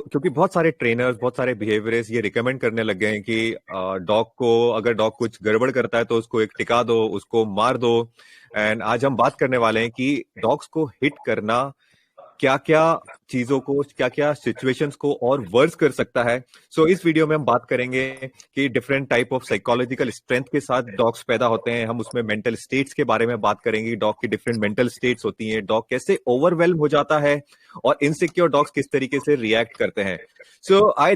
क्योंकि बहुत सारे ट्रेनर्स, बहुत सारे बिहेवियरिस्ट ये रिकमेंड करने लग गए हैं कि डॉग को, अगर डॉग कुछ गड़बड़ करता है तो उसको एक टिका दो, उसको मार दो। एंड आज हम बात करने वाले हैं कि डॉग्स को हिट करना क्या क्या चीजों को, क्या क्या सिचुएशंस को और वर्स कर सकता है। इस वीडियो में हम बात करेंगे कि different type of psychological strength के साथ डॉग्स पैदा होते हैं। हम उसमें मेंटल स्टेट्स के बारे में बात करेंगे, डॉग की डिफरेंट मेंटल स्टेट्स होती हैं, डॉग कैसे ओवरवेल्म हो जाता है और इनसिक्योर डॉग्स किस तरीके से रिएक्ट करते हैं।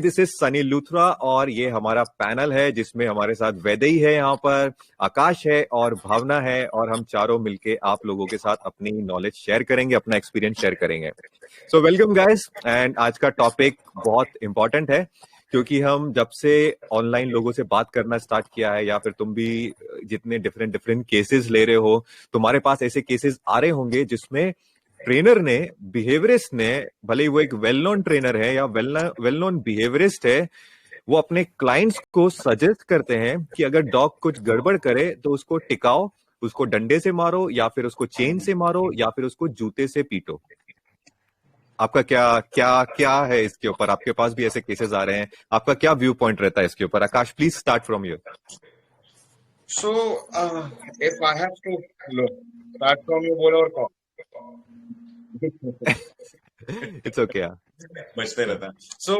दिस इज सनी लूथरा और ये हमारा पैनल है जिसमें हमारे साथ वैदेही है, यहाँ पर आकाश है और भावना है, और हम चारों मिलके आप लोगों के साथ अपनी नॉलेज शेयर करेंगे, अपना एक्सपीरियंस शेयर करेंगे। Welcome guys. एंड आज का टॉपिक बहुत इंपॉर्टेंट है क्योंकि हम जब से ऑनलाइन लोगों से बात करना स्टार्ट किया है, या फिर तुम भी जितने डिफरेंट डिफरेंट केसेस ले रहे हो, तुम्हारे पास ऐसे केसेस आ रहे होंगे जिसमें ट्रेनर ने, बिहेवियरिस्ट ने, भले ही वो एक वेल नोन ट्रेनर है या वेल नोन बिहेवियरिस्ट है, वो अपने क्लाइंट्स को सजेस्ट करते हैं कि अगर डॉग कुछ गड़बड़ करे तो उसको टिकाओ, उसको डंडे से मारो, या फिर उसको चेन से मारो, या फिर उसको जूते से पीटो। आपका क्या क्या क्या है इसके ऊपर? आपके पास भी ऐसे केसेस आ रहे हैं, आपका क्या व्यू पॉइंट रहता है इसके ऊपर? Akash, please start from you. So, if I have to start from you, बोलो और कौन? It's okay. बचते रहता है। So,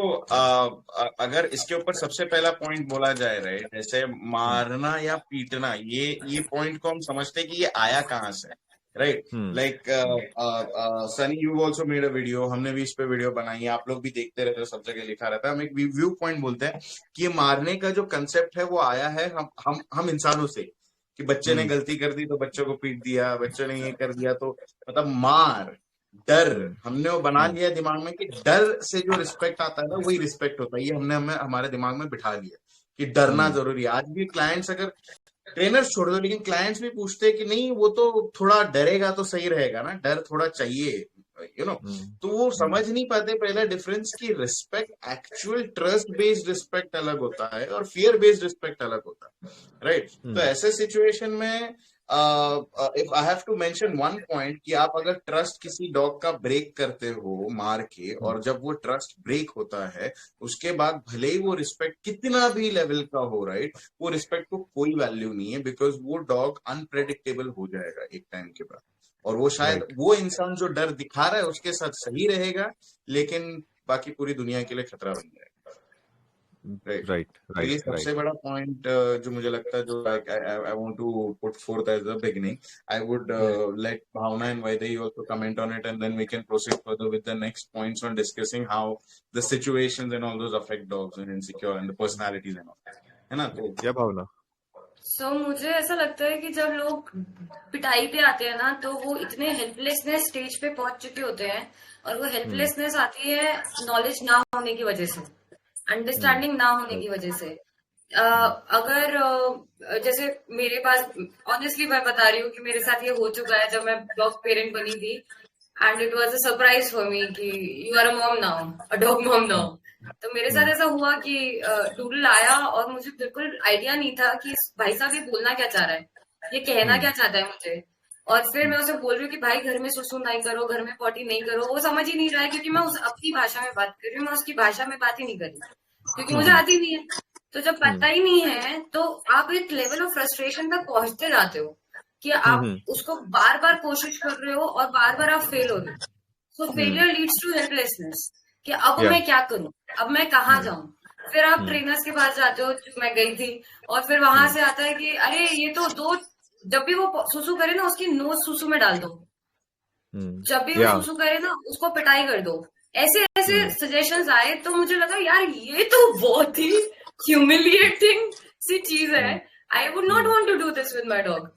अगर इसके ऊपर सबसे पहला पॉइंट बोला जाए, राइट, जैसे मारना या पीटना, ये पॉइंट को हम समझते हैं कि ये आया कहाँ से, right? Like Sunny, you also made a video, हमने भी इस पे वीडियो बनाई है, आप लोग भी देखते रहते हो, सब जगह लिखा रहता है। हम एक व्यू पॉइंट बोलते हैं कि ये मारने का जो कंसेप्ट है वो आया है हम इंसानों से, कि बच्चे ने गलती कर दी तो बच्चों को पीट दिया, बच्चों ने ये कर दिया तो मतलब मार, डर, हमने वो बना लिया दिमाग में कि डर से जो रिस्पेक्ट आता है ना वही रिस्पेक्ट होता है। ये हमने हमें हमारे दिमाग में बिठा लिया कि डरना जरूरी है। आज भी क्लाइंट्स, अगर ट्रेनर्स छोड़ दो, लेकिन क्लाइंट्स भी पूछते हैं कि नहीं वो तो थोड़ा डरेगा तो सही रहेगा ना, डर थोड़ा चाहिए, तो वो समझ नहीं पाते पहला डिफरेंस की respect, actual trust based respect अलग होता है और फियर बेस्ड रिस्पेक्ट अलग होता है, राइट? तो ऐसे सिचुएशन में if I have to mention one point, कि आप अगर ट्रस्ट किसी डॉग का ब्रेक करते हो मार के, और जब वो ट्रस्ट ब्रेक होता है उसके बाद भले ही वो रिस्पेक्ट कितना भी लेवल का हो, राइट, वो रिस्पेक्ट को कोई वैल्यू नहीं है, बिकॉज वो डॉग अनप्रेडिक्टेबल हो जाएगा एक टाइम के बाद, और वो शायद वो इंसान जो डर दिखा रहा है उसके साथ सही रहेगा, लेकिन बाकी पूरी दुनिया के लिए खतरा बन जाएगा। राइट। तो ये सबसे बड़ा पॉइंट जो मुझे लगता है, जो I want to put forth as the beginning. I would let Bhavana and Vaidehi also comment on it, and then we can proceed further with the next points on discussing how the situations and all those affect dogs and insecure and the personalities and all, है ना? तो क्या भावना? मुझे ऐसा लगता है कि जब लोग पिटाई पे आते हैं ना, तो वो इतने हेल्पलेसनेस स्टेज पे पहुंच चुके होते हैं, और वो हेल्पलेसनेस आती है नॉलेज ना होने की वजह से, अंडरस्टैंडिंग ना होने की वजह से। अगर जैसे मेरे पास, ऑनेस्टली मैं बता रही हूँ कि मेरे साथ ये हो चुका है जब मैं डॉग पेरेंट बनी थी, and it was a surprise for me कि you are a mom now, a dog mom now. तो मेरे साथ ऐसा हुआ कि डूडल आया और मुझे बिल्कुल आइडिया नहीं था कि भाई साहब ये बोलना क्या चाह रहा है, ये कहना क्या चाहता है मुझे। और फिर मैं उसे बोल रही हूँ कि भाई घर में सुसु नहीं करो, घर में पॉटी नहीं करो। वो समझ ही नहीं रहा है, क्योंकि मैं उस अपनी भाषा में बात कर रही हूँ, मैं उसकी भाषा में बात ही नहीं कर रही, क्योंकि मुझे आती नहीं है। तो जब पता ही नहीं है तो आप एक लेवल ऑफ फ्रस्ट्रेशन तक पहुंचते जाते हो कि आप उसको बार बार कोशिश कर रहे हो और बार बार आप फेल हो रहे हो। So failure leads to helplessness, कि अब मैं क्या करूं, अब मैं कहाँ जाऊं। फिर आप ट्रेनर्स के पास जाते हो, जो मैं गई थी, और फिर वहां से आता है कि अरे ये तो दो, जब भी वो सुसु करे ना उसकी नोज सुसु में डाल दो, जब भी वो सुसु करे ना उसको पिटाई कर दो। ऐसे ऐसे सजेशंस आए, तो मुझे लगा यार ये तो बहुत ही ह्यूमिलिएटिंग सी चीज है। I would not want to do this with my dog.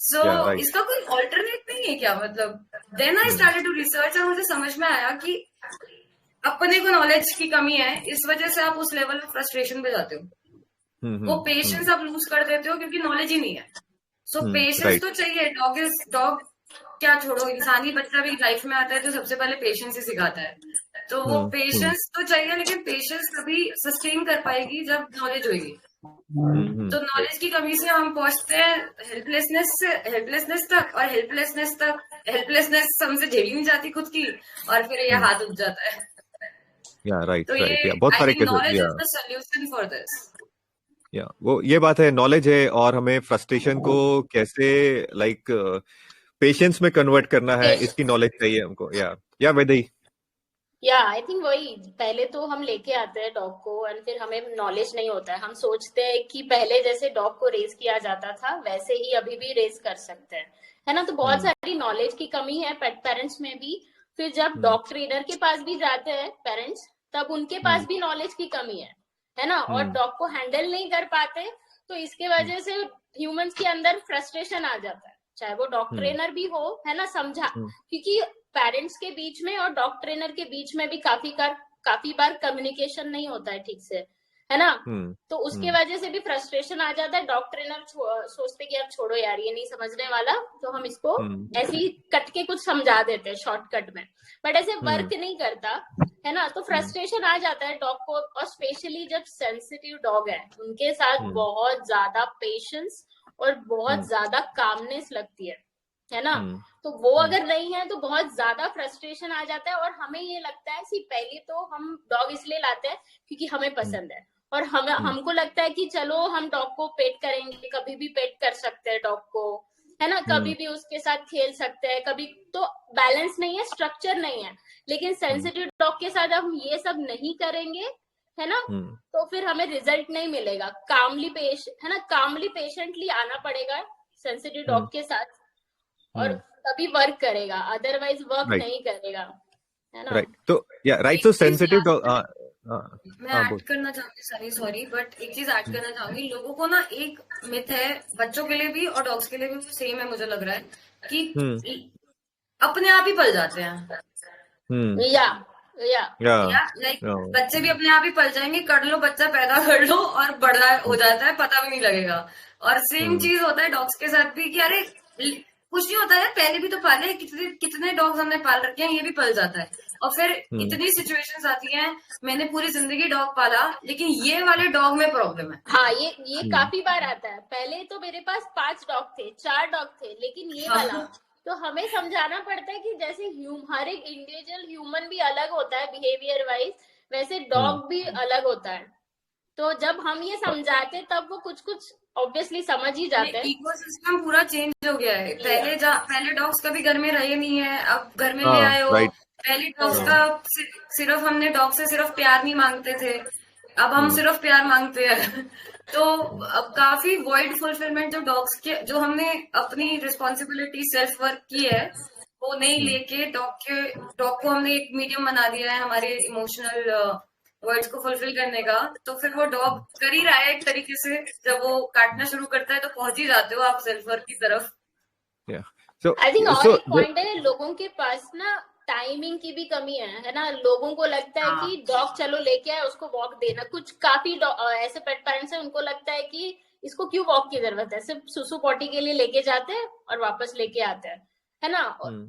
So इसका कोई ऑल्टरनेट नहीं है क्या? मतलब then I started to research, और मुझे समझ में आया कि अपने को नॉलेज की कमी है, इस वजह से आप उस लेवल ऑफ फ्रस्ट्रेशन पे जाते हो। वो पेशेंस आप लूज कर देते हो क्योंकि नॉलेज ही नहीं है। सो पेशेंस तो चाहिए। डॉग क्या छोड़ो, इंसानी बच्चा भी लाइफ में आता है तो सबसे पहले पेशेंस ही सिखाता है। तो वो पेशेंस तो चाहिए, लेकिन पेशेंस तभी सस्टेन कर पाएगी जब नॉलेज होगी। तो नॉलेज की कमी से हम पहुंचते हैं हेल्पलेसनेस तक, और हेल्पलेसनेस हमसे झेली नहीं जाती खुद की, और फिर ये हाथ उठ जाता है। राइट तो राइट, ये या बहुत आई सारे थिंक केसेस, नॉलेज या is the solution for this. या वो ये बात है, नॉलेज है, और हमें फ्रस्ट्रेशन को कैसे लाइक पेशेंस में कन्वर्ट करना है, पेश इसकी नॉलेज चाहिए हमको। या वैदई। या आई थिंक वही, पहले तो हम लेके आते हैं डॉग को एंड फिर हमें नॉलेज नहीं होता है। हम सोचते हैं कि पहले जैसे डॉग को रेस किया जाता था वैसे ही अभी भी रेस कर सकते हैं, है ना। तो बहुत सारी नॉलेज की कमी है पेट पेरेंट्स में भी। फिर जब डॉग ट्रेनर के पास भी जाते हैं पेरेंट्स, तब उनके पास भी नॉलेज की कमी है ना, और डॉग को हैंडल नहीं कर पाते। तो इसके वजह से ह्यूमंस के अंदर फ्रस्ट्रेशन आ जाता है, चाहे वो डॉग ट्रेनर भी हो, है ना, समझा। क्योंकि पेरेंट्स के बीच में और डॉग ट्रेनर के बीच में भी काफी बार कम्युनिकेशन नहीं होता है ठीक से, है ना। तो उसके वजह से भी फ्रस्ट्रेशन आ जाता है। डॉग ट्रेनर सोचते कि यार छोड़ो यार, ये नहीं समझने वाला, तो हम इसको ऐसे ही कट के कुछ समझा देते हैं शॉर्टकट में, बट ऐसे वर्क नहीं करता, है ना। तो फ्रस्ट्रेशन आ जाता है डॉग को, और स्पेशली जब सेंसिटिव डॉग है उनके साथ बहुत ज्यादा पेशेंस और बहुत ज्यादा कामनेस लगती है ना। तो वो अगर नहीं है तो बहुत ज्यादा फ्रस्ट्रेशन आ जाता है। और हमें ये लगता है कि पहले तो हम डॉग इसलिए लाते हैं क्योंकि हमें पसंद है, और हमको लगता है कि चलो हम डॉग को पेट करेंगे, कभी भी पेट कर सकते हैं डॉग को, है ना, कभी भी उसके साथ खेल सकते हैं, कभी तो बैलेंस नहीं है, स्ट्रक्चर नहीं है। लेकिन सेंसिटिव डॉग के साथ हम ये सब नहीं करेंगे, है ना, तो फिर हमें रिजल्ट नहीं मिलेगा। है ना, कामली पेशेंटली आना पड़ेगा सेंसिटिव डॉग के साथ, और तभी वर्क करेगा, अदरवाइज वर्क नहीं करेगा, है ना। राइट, तो या राइट, तो सेंसिटिव डॉग। मैं ऐड करना चाहूंगी, सॉरी बट एक चीज ऐड करना चाहूंगी। लोगों को ना एक मिथ है, बच्चों के लिए भी और डॉग्स के लिए भी सेम है, मुझे लग रहा है कि अपने आप ही पल जाते हैं। लाइक बच्चे भी अपने आप ही पल जाएंगे, कर लो बच्चा पैदा कर लो और बड़ा हो जाता है, पता भी नहीं लगेगा। और सेम चीज होता है डॉग्स के साथ भी कि अरे कुछ नहीं होता है, पहले भी तो पाले, कितने डॉग्स हमने पाल रखे हैं, ये भी पल जाता है। और फिर इतनी सिचुएशंस आती हैं, मैंने पूरी जिंदगी डॉग पाला लेकिन ये वाले डॉग में प्रॉब्लम है। हाँ, ये काफी बार आता है। पहले तो मेरे पास 5 डॉग थे, 4 डॉग थे, लेकिन ये वाला तो हमें समझाना पड़ता है कि जैसे हर एक इंडिविजुअल ह्यूमन भी अलग होता है बिहेवियर वाइज, वैसे डॉग भी अलग होता है। तो जब हम ये समझाते तब वो कुछ ऑब्वियसली समझ ही जाते हैं। इकोसिस्टम पूरा चेंज हो गया है। पहले डॉग्स कभी घर में रहे नहीं है, अब घर में ले आए हो। पहले डॉग्स का सिर्फ हमने डॉग से सिर्फ प्यार नहीं मांगते थे, अब हम सिर्फ प्यार मांगते हैं। तो अब काफी वॉइड फुलफिलमेंट जो डॉग्स के, जो हमने अपनी रिस्पॉन्सिबिलिटी सेल्फ वर्क की है वो नहीं लेके डॉग को हमने एक मीडियम बना दिया है हमारे इमोशनल वर्ड्स को फुलफिल करने का। तो फिर वो डॉग कर ही रहा है एक तरीके से। जब वो काटना शुरू करता है तो पहुंच ही जाते हो आप सेल्फ वर्क की तरफ। आई थिंक और एक पॉइंट है, लोगों के पास ना टाइमिंग की भी कमी है ना। लोगों को लगता है कि डॉग चलो लेके आए, उसको वॉक देना। कुछ काफी ऐसे पेट पेरेंट्स हैं, उनको लगता है कि इसको क्यों वॉक की जरूरत है, सिर्फ सुसु पॉटी के लिए लेके जाते हैं और वापस लेके आते हैं, है ना।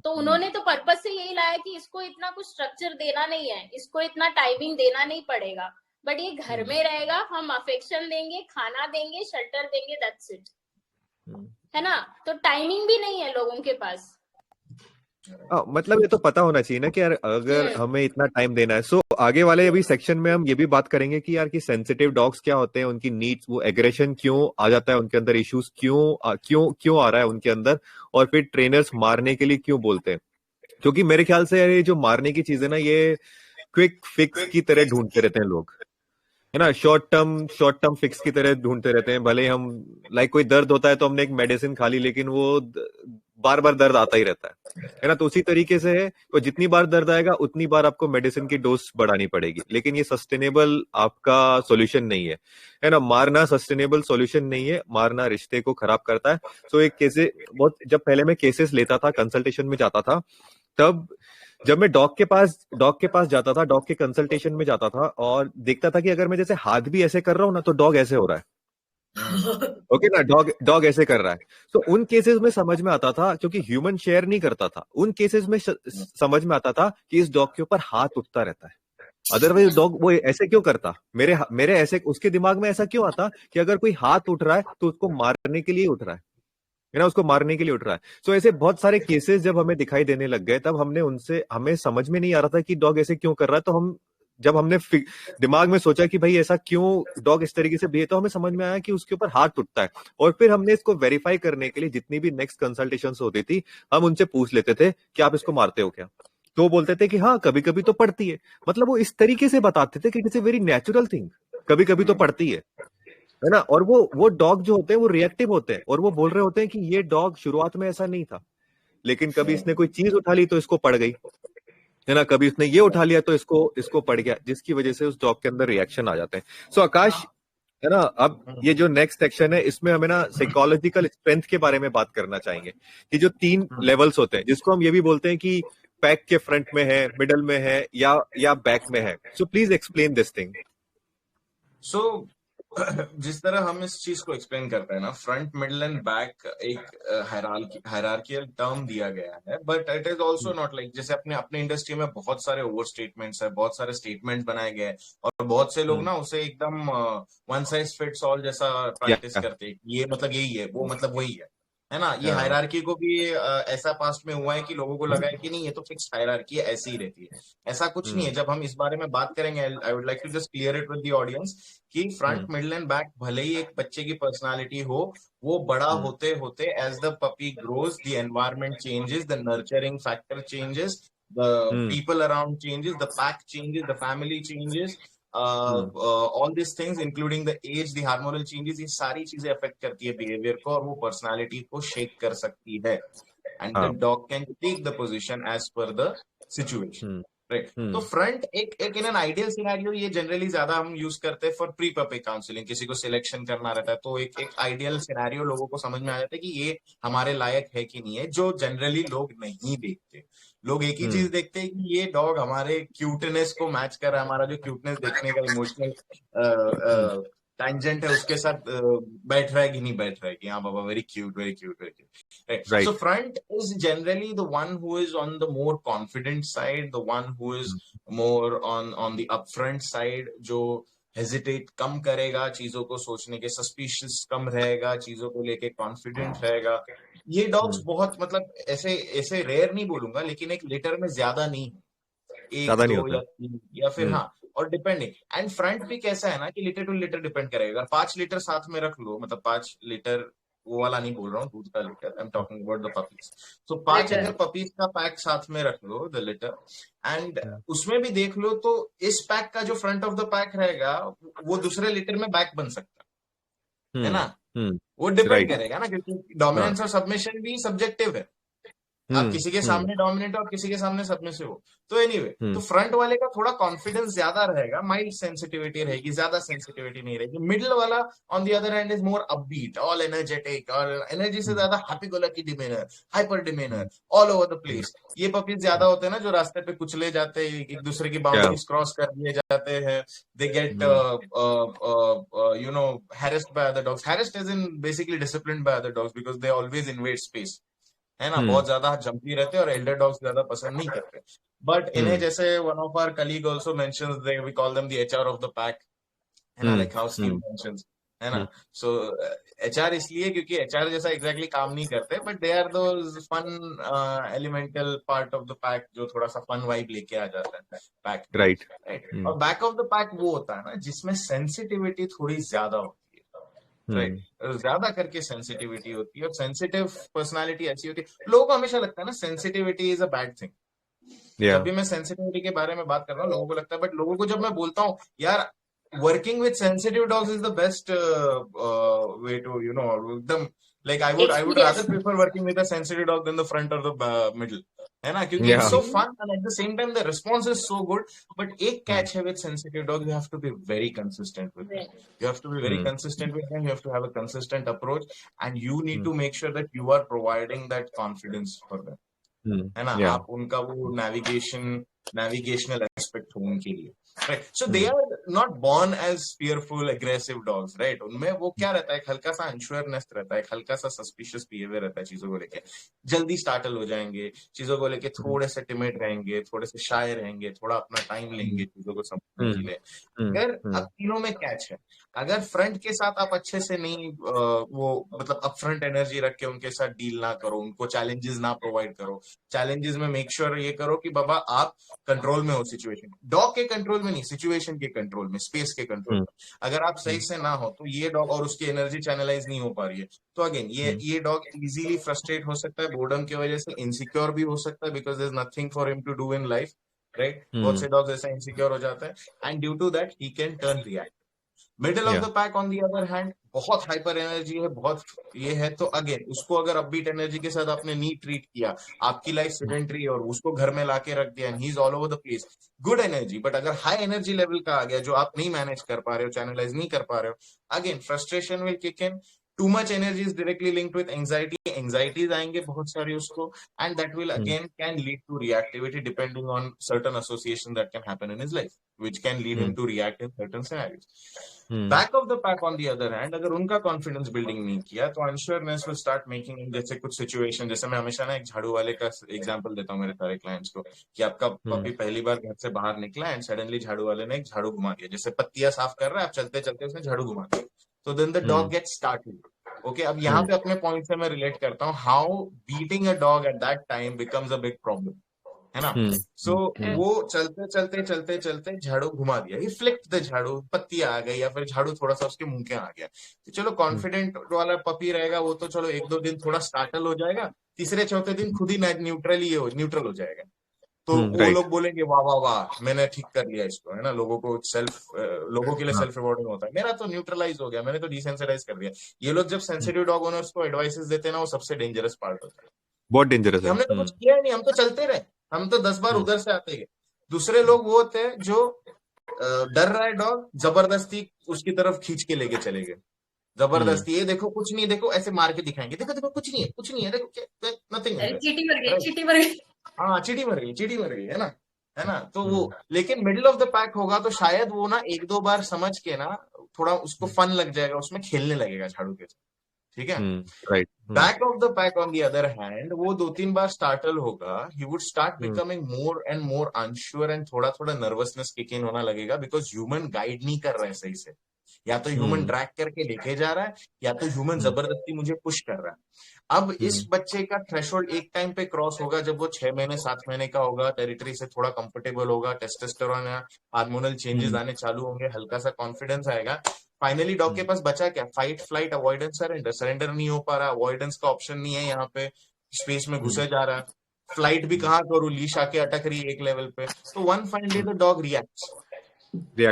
तो उन्होंने तो पर्पस से यही लाया कि इसको इतना कुछ स्ट्रक्चर देना नहीं है, इसको इतना टाइमिंग देना नहीं पड़ेगा, बट ये घर में रहेगा, हम अफेक्शन देंगे, खाना देंगे, शेल्टर देंगे, दैट्स इट, है ना। तो टाइमिंग भी नहीं है लोगों के पास। मतलब ये तो पता होना चाहिए ना कि यार अगर हमें इतना टाइम देना है। सो आगे वाले अभी सेक्शन में हम ये भी बात करेंगे कि यार कि सेंसिटिव डॉग्स क्या होते हैं, उनकी नीड्स, वो एग्रेशन क्यों आ जाता है उनके अंदर, इश्यूज क्यों आ रहा है उनके अंदर, और फिर ट्रेनर्स मारने के लिए क्यों बोलते हैं। क्योंकि मेरे ख्याल से ये जो मारने की चीज है ना, ये क्विक फिक्स की तरह ढूंढते रहते हैं लोग, है ना। शॉर्ट टर्म फिक्स की तरह ढूंढते रहते हैं। भले हम लाइक कोई दर्द होता है तो हमने एक मेडिसिन खा ली, लेकिन वो बार बार दर्द आता ही रहता है ना। तो उसी तरीके से है, तो जितनी बार दर्द आएगा उतनी बार आपको मेडिसिन की डोज बढ़ानी पड़ेगी, लेकिन ये सस्टेनेबल आपका सॉल्यूशन नहीं है ना। मारना सस्टेनेबल सॉल्यूशन नहीं है, मारना रिश्ते को खराब करता है। सो एक केसेस बहुत, जब पहले मैं केसेस लेता था, कंसल्टेशन में जाता था, तब जब मैं डॉग के पास जाता था, डॉग के कंसल्टेशन में जाता था और देखता था कि अगर मैं जैसे हाथ भी ऐसे कर रहा हूं ना तो डॉग ऐसे हो रहा है, ओके ना, डॉग ऐसे कर रहा है। तो उन केसेस में समझ में आता था, क्योंकि ह्यूमन शेयर नहीं करता था, उन केसेस में समझ में आता था कि इस डॉग के ऊपर हाथ उठता रहता है, अदरवाइज डॉग वो ऐसे क्यों करता। मेरे ऐसे उसके दिमाग में ऐसा क्यों आता कि अगर कोई हाथ उठ रहा है तो उसको मारने के लिए उठ रहा है ना, उसको मारने के लिए उठ रहा है। सो ऐसे बहुत सारे केसेस जब हमें दिखाई देने लग गए, तब हमें समझ में नहीं आ रहा था कि डॉग ऐसे क्यों कर रहा है। तो हम जब हमने दिमाग में सोचा कि भाई ऐसा क्यों डॉग इस तरीके से बिहेव, तो हमें समझ में आया कि उसके ऊपर हाथ टूटता है। और फिर हमने इसको वेरीफाई करने के लिए जितनी भी नेक्स्ट कंसल्टेशंस होती थी, हम उनसे पूछ लेते थे कि आप इसको मारते हो क्या, तो वो बोलते थे कि हाँ कभी कभी तो पड़ती है। मतलब वो इस तरीके से बताते थे कि it's a very natural thing, कभी कभी तो पड़ती है ना। और वो डॉग जो होते हैं वो रिएक्टिव होते हैं, और वो बोल रहे होते हैं कि ये डॉग शुरुआत में ऐसा नहीं था, लेकिन कभी इसने कोई चीज उठा ली तो इसको पड़ गई, है ना, कभी उसने ये उठा लिया तो इसको पड़ गया, जिसकी वजह से उस डॉग के अंदर रिएक्शन आ जाते हैं। सो आकाश, है ना, अब ये जो नेक्स्ट सेक्शन है इसमें हमें ना साइकोलॉजिकल स्ट्रेंथ के बारे में बात करना चाहेंगे, कि जो 3 लेवल्स होते हैं, जिसको हम ये भी बोलते हैं कि पैक के फ्रंट में है, मिडल में है, या बैक में है। So please explain this thing. So जिस तरह हम इस चीज को एक्सप्लेन करते हैं ना, फ्रंट, मिडल एंड बैक एक हायरार्कियल टर्म दिया गया है, but it is also not like, जैसे अपने इंडस्ट्री में बहुत सारे ओवर स्टेटमेंट्स है, बहुत सारे स्टेटमेंट्स बनाए गए हैं, और बहुत से लोग ना उसे एकदम वन साइज फिट्स ऑल जैसा प्रैक्टिस करते हैं। ये मतलब यही है, वो मतलब वही है ना। ये हायरार्की को भी ऐसा पास्ट में हुआ है कि लोगों को लगा है कि नहीं ये तो फिक्स हायरार्की है, ऐसी ही रहती है। ऐसा कुछ नहीं है। जब हम इस बारे में बात करेंगे, I would like to just clear it with the audience कि फ्रंट, मिडल एंड बैक भले ही एक बच्चे की पर्सनालिटी हो, वो बड़ा होते होते as the puppy grows, the environment changes, the nurturing factor changes, the people around changes, the pack changes, the family changes, all this things including the age, the hormonal changes, ये सारी चीजें affect करती है behaviour को, और वो personality को shake कर सकती है। And the dog can take the position as per the situation, right. तो फ्रंट एक इन एन आइडियल सिनेरियो, ये जनरली ज्यादा हम यूज करते हैं फॉर प्री पपी काउंसलिंग। किसी को सिलेक्शन करना रहता है तो एक आइडियल सिनेरियो लोगों को समझ में आ जाता है कि ये हमारे लायक है कि नहीं है, जो जनरली लोग नहीं देखते। लोग एक ही चीज देखते हैं कि ये डॉग हमारे क्यूटनेस को मैच कर रहा है, हमारा जो क्यूटनेस देखने का इमोशनल टेंजेंट है उसके साथ बैठ रहा है कि नहीं बैठ रहा है, कि हाँ बाबा very cute, very cute, very cute, right. So front is generally the one who is on the more confident side, the one who is more on the upfront side, जो हेजिटेट कम करेगा चीजों को सोचने के, सस्पिशियस कम रहेगा, चीजों को लेके कॉन्फिडेंट रहेगा। ये डॉग्स बहुत मतलब ऐसे ऐसे रेयर नहीं बोलूंगा, लेकिन एक लिटर में ज्यादा नहीं, एक ज्यादा नहीं दो होता या 3 या फिर हाँ, और डिपेंडिंग। एंड फ्रंट भी कैसा है ना कि लीटर टू लीटर डिपेंड करेगा। अगर 5 लीटर साथ में रख लो, मतलब 5 लीटर वो वाला नहीं बोल रहा हूँ, दूध का litre, I am talking about the puppies. तो 5 अगर पपीज का पैक साथ में रख लो, द लीटर, एंड उसमें भी देख लो तो इस पैक का जो फ्रंट ऑफ द पैक रहेगा वो दूसरे लीटर में बैक बन सकता है ना। वो डिपेंड करेगा ना, क्योंकि डोमिनेंस और सबमिशन भी सब्जेक्टिव है। आप किसी के सामने डोमिनेट और किसी के सामने सबमिसिव हो। तो एनीवे, तो फ्रंट वाले का थोड़ा कॉन्फिडेंस ज्यादा रहेगा, माइल्ड सेंसिटिविटी रहेगी, ज्यादा सेंसिटिविटी नहीं रहेगी। मिडिल वाला on the other hand is more upbeat, all energetic, और एनर्जी से ज्यादा happy go lucky demeanour, hyper demeanour, all over the place. ये पपीज ज्यादा होते हैं ना जो रास्ते पे कुचले जाते हैं, एक दूसरे की बाउंड्रीज क्रॉस कर दिए जाते हैं, they get you know harassed by other dogs. Harassed as in basically disciplined by other dogs because they always invade space, है ना। बहुत ज्यादा जंपी रहते हैं और एल्डर डॉग्स ज्यादा पसंद नहीं करते। बट इन्हें जैसे one of our colleague also mentions, they we call them the HR of the pack, है ना, लाइक हाउ स्टीव मेंशंस, है ना। सो एचआर इसलिए क्योंकि एचआर जैसा एग्जैक्टली काम नहीं करते, but they are those fun elemental part of the pack जो थोड़ा सा फन वाइब लेके आ जाता है पैक, राइट। और बैक ऑफ द पैक वो होता है ना जिसमें सेंसिटिविटी थोड़ी ज्यादा होती है, राइट। ज्यादा करके सेंसिटिविटी होती है, और सेंसिटिव पर्सनालिटी ऐसी होती है, लोगों को हमेशा लगता है ना sensitivity is a bad thing. जब भी मैं सेंसिटिविटी के बारे में बात कर रहा हूँ लोगों को लगता है, बट लोगों को जब मैं बोलता हूँ यार working with sensitive dogs is the best way to, you know, एकदम like I would rather prefer working with a sensitive dog than the front or the middle, है ना, क्योंकि it's so fun and at the same time the response is so good. But एक catch है with sensitive dog, you have to be very consistent with them. You have to be very consistent with them. You have to have a consistent approach, and you need to make sure that you are providing that confidence for them, है ना। आप उनका वो navigational aspect हो उनके लिए, right. So they are not born as fearful, aggressive dogs, right. उनमें वो क्या रहता है, एक हल्का सा अनश्योरनेस रहता है, एक हल्का सा सस्पिशियस बिहेवियर रहता है चीजों को लेके, जल्दी स्टार्टल हो जाएंगे, चीजों को लेके थोड़े से टिमिड रहेंगे, थोड़े से शाय रहेंगे, थोड़ा अपना टाइम लेंगे चीजों को समझने के लिए। अगर अब तीनों में कैच है, अगर फ्रंट के साथ आप अच्छे से नहीं वो मतलब अप फ्रंट एनर्जी रख के उनके साथ डील ना करो, उनको चैलेंजेस ना प्रोवाइड करो, चैलेंजेस में मेक श्योर ये करो कि बाबा आप कंट्रोल में हो, सिचुएशन डॉग के कंट्रोल में नहीं, सिचुएशन के कंट्रोल में, स्पेस के कंट्रोल में। अगर आप सही से ना हो तो ये डॉग, और उसकी एनर्जी चैनलाइज नहीं हो पा रही है, तो अगेन ये डॉग इजीली फ्रस्ट्रेट हो सकता है, बोर्डम की वजह से इनसिक्योर भी हो सकता है, because there is nothing for him to do in life, right. बहुत से डॉग्स ऐसा इनसिक्योर हो जाता है, and due to that he can turn react. Middle of the pack on the other hand बहुत हाइपर एनर्जी है, बहुत ये है, तो अगेन उसको अगर अपबीट एनर्जी के साथ आपने नी ट्रीट किया, आपकी लाइफ सेडेंटरी और उसको घर में लाके रख दिया, and he is all over the place, good energy, but अगर हाई एनर्जी लेवल का आ गया जो आप नहीं मैनेज कर पा रहे हो, चैनलाइज नहीं कर पा रहे हो, again frustration will kick in. Too much energy is directly linked with anxieties आएंगे बहुत सारी उसको, and that will again can lead to reactivity depending on certain association that can happen in his life, which can lead him to react in certain scenarios. Back of the pack on the other hand, अगर उनका confidence building नहीं किया तो अनश्योरनेस will start making, जैसे कुछ situation, जैसे मैं हमेशा ना एक झाड़ू वाले का एग्जांपल देता हूँ मेरे सारे क्लाइंट्स को, कि आपका पपी पहली बार घर से बाहर निकला एंड सडनली झाड़ू वाले ने एक झाड़ू घुमा दिया, जैसे पत्तियां साफ कर रहा है, आप चलते चलते उसने झाड़ू घुमा दिया, तो then the dog get started. Okay, अब यहाँ पे अपने पॉइंट से मैं रिलेट करता हूँ, how beating a dog at that time becomes a big problem, है ना। सो वो चलते चलते चलते चलते झाड़ू घुमा दिया, ही फ्लिक्ड द झाड़ू, पत्ती आ गई या फिर झाड़ू थोड़ा सा उसके मुंह के आ गया, तो चलो कॉन्फिडेंट वाला पपी रहेगा वो, तो चलो एक दो दिन थोड़ा स्टार्टल हो जाएगा, तीसरे चौथे दिन खुद ही न्यूट्रल हो जाएगा, तो वो लोग बोलेंगे वाह वाह वाह मैंने ठीक कर लिया इसको, है ना। लोगों के लिए सेल्फ रिवॉर्डिंग होता है, मेरा तो न्यूट्रलाइज हो गया, मैंने तो डिसेंसिटाइज कर दिया। ये लोग जब सेंसिटिव डॉग ओनर्स को एडवाइसेस देते हैं ना, वो सबसे डेंजरस पार्ट होता है, बहुत डेंजरस है। हमने तो कुछ किया ही नहीं, हम तो चलते रहे, हम तो 10 बार उधर से आते गए। दूसरे लोग वो होते हैं जो डर रहा है डॉग, जबरदस्ती उसकी तरफ खींच के लेके चले गए, जबरदस्ती, ये देखो कुछ नहीं, देखो ऐसे मार के दिखाएंगे, देखो देखो कुछ नहीं है, कुछ नहीं है, देखो नथिंग, चीटी मर गई, चीटी मर गई, हाँ चीटी मर गई, है ना। तो वो लेकिन मिडिल ऑफ द पैक होगा तो शायद वो ना एक दो बार समझ के ना थोड़ा उसको फन लग जाएगा, उसमें खेलने लगेगा झाड़ू के साथ, ठीक है। Right. Back of the pack on the other hand, वो 2-3 बार स्टार्टल होगा, he would start becoming more and more unsure, and थोड़ा थोड़ा नर्वसनेस किक इन होना लगेगा, बिकॉज ह्यूमन गाइड नहीं कर रहा है सही से, या तो ह्यूमन ड्रैग करके लेके जा रहा है, या तो ह्यूमन जबरदस्ती मुझे पुश कर रहा है। अब इस बच्चे का थ्रेशोल्ड एक टाइम पे क्रॉस होगा जब वो 6 महीने 7 महीने का होगा, टेरिटरी से थोड़ा कंफर्टेबल होगा, टेस्टोस्टेरोन या हार्मोनल चेंजेस आने चालू होंगे, हल्का सा कॉन्फिडेंस आएगा। फाइनली डॉग के पास बचा क्या, फाइट फ्लाइट अवॉइडेंस सरेंडर नहीं हो पा रहा, अवॉइडेंस का ऑप्शन नहीं है, यहाँ पे स्पेस में घुसे जा रहा है, फ्लाइट भी कहाँ करूँ, लीश आके अटक रही है एक लेवल पे, तो one fine day the dog reacts.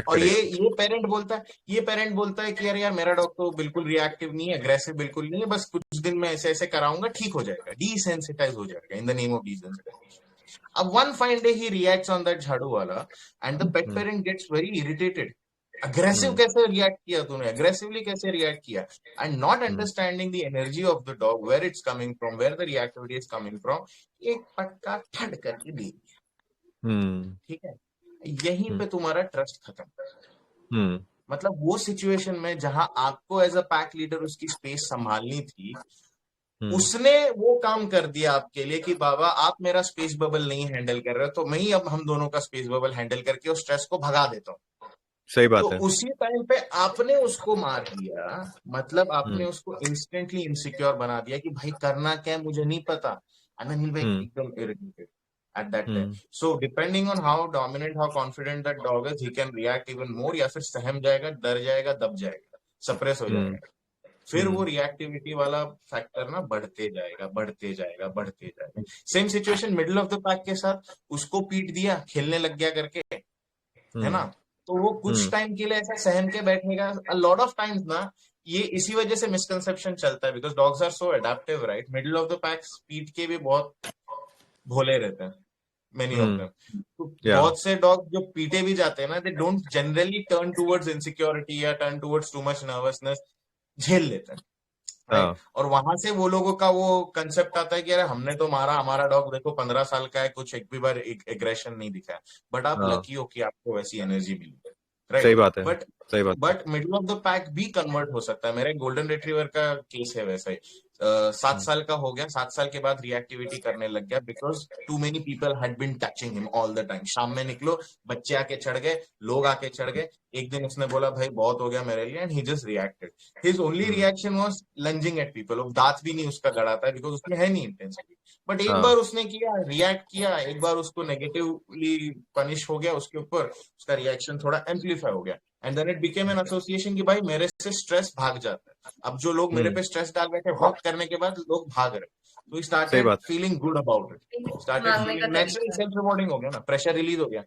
और ये पेरेंट बोलता है कि यार मेरा डॉग तो बिल्कुल रिएक्टिव नहीं है, अग्रेसिव बिल्कुल नहीं है, बस कुछ दिन में ऐसे ऐसे कराऊंगा ठीक हो जाएगा, डिसेंसिटाइज हो जाएगा, in the name of desensitization. अब one fine day he reacts on that झाड़ू वाला, and the pet parent gets very irritated, aggressive कैसे रिएक्ट किया तूने, अग्रेसिवली कैसे रिएक्ट किया, and not understanding the energy of the dog, where it's coming from, where the reactivity is coming from, एक पटका ठंड करके दे दिया, ठीक है। यहीं पे तुम्हारा ट्रस्ट खत्म। मतलब वो सिचुएशन में जहां आपको एज अ पैक लीडर उसकी स्पेस संभालनी थी, उसने वो काम कर दिया आपके लिए कि बाबा आप मेरा स्पेस बबल नहीं हैंडल कर रहे हो, तो मैं ही अब हम दोनों का स्पेस बबल हैंडल करके उस स्ट्रेस को भगा देता हूँ। सही बात तो है। उसी टाइम पे आपने उसको मार दिया, मतलब आपने उसको इंस्टेंटली इनसिक्योर बना दिया कि भाई करना क्या है मुझे नहीं पता, एकदम irritated at that time. So depending on how dominant, how confident that dog is, he can react even more, या फिर सहम जाएगा, डर जाएगा, दब जाएगा, सप्रेस हो जाएगा, फिर वो रिएक्टिविटी वाला फैक्टर ना बढ़ते जाएगा। Same situation middle of the pack के साथ, उसको पीट दिया, खेलने लग गया करके, है ना, तो वो कुछ टाइम के लिए ऐसा सहम के बैठेगा। अ लॉट ऑफ टाइम्स ना ये इसी वजह से मिसकंसेप्शन चलता है, because dogs are so adaptive, right. Middle of the pack पीट के भी बहुत भोले रहते हैं, many of them. तो बहुत से डॉग जो पीटे भी जाते हैं ना, they don't generally turn towards insecurity या turn towards too much nervousness, झेल लेते हैं, right? और वहां से वो लोगों का वो कंसेप्ट आता है कि यार हमने तो मारा, हमारा डॉग देखो 15 साल का है, कुछ एक भी बार एग्रेशन नहीं दिखा, बट आप लकी हो कि आपको वैसी एनर्जी मिली, राइट। सही बात है, but middle of the pack भी कन्वर्ट हो सकता है। मेरे गोल्डन रिट्रीवर का केस है वैसा ही, 7 साल का हो गया, 7 साल के बाद रिएक्टिविटी करने लग गया because too many people had been touching him all the time. शाम में निकलो, बच्चे आके चढ़ गए, लोग आके चढ़ गए। एक दिन उसने बोला भाई बहुत हो गया मेरे लिए, and he just reacted. His only reaction was lunging at people. वो दांत भी नहीं उसका गड़ा था बिकॉज उसमें है नहीं इंटेंसिटी, बट एक बार उसने किया, रिएक्ट किया, एक बार उसको नेगेटिवली पनिश हो गया, उसके ऊपर उसका रिएक्शन थोड़ा एम्पलीफाई हो गया, and then it became an association कि भाई मेरे से स्ट्रेस भाग जाता है। अब जो लोग मेरे पे स्ट्रेस डाल रहे थे, वॉक करने के बाद लोग भाग रहे, तो started feeling good about it, started feeling naturally self rewarding हो गया ना, प्रेशर रिलीज हो गया,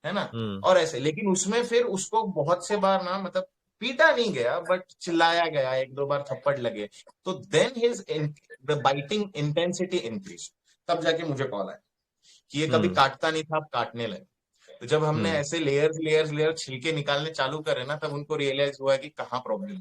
है ना। और ऐसे, लेकिन उसमें फिर उसको बहुत से बार ना, मतलब पीटा नहीं गया बट चिल्लाया गया, 1-2 बार थप्पड़ लगे, तो then his the biting intensity increase. तब जाके मुझे कॉल आया कि ये कभी काटता नहीं था, अब काटने लगे। तो जब हमने ऐसे लेयर छिलके निकालने चालू करे ना, तब उनको रियलाइज हुआ कि कहाँ प्रॉब्लम।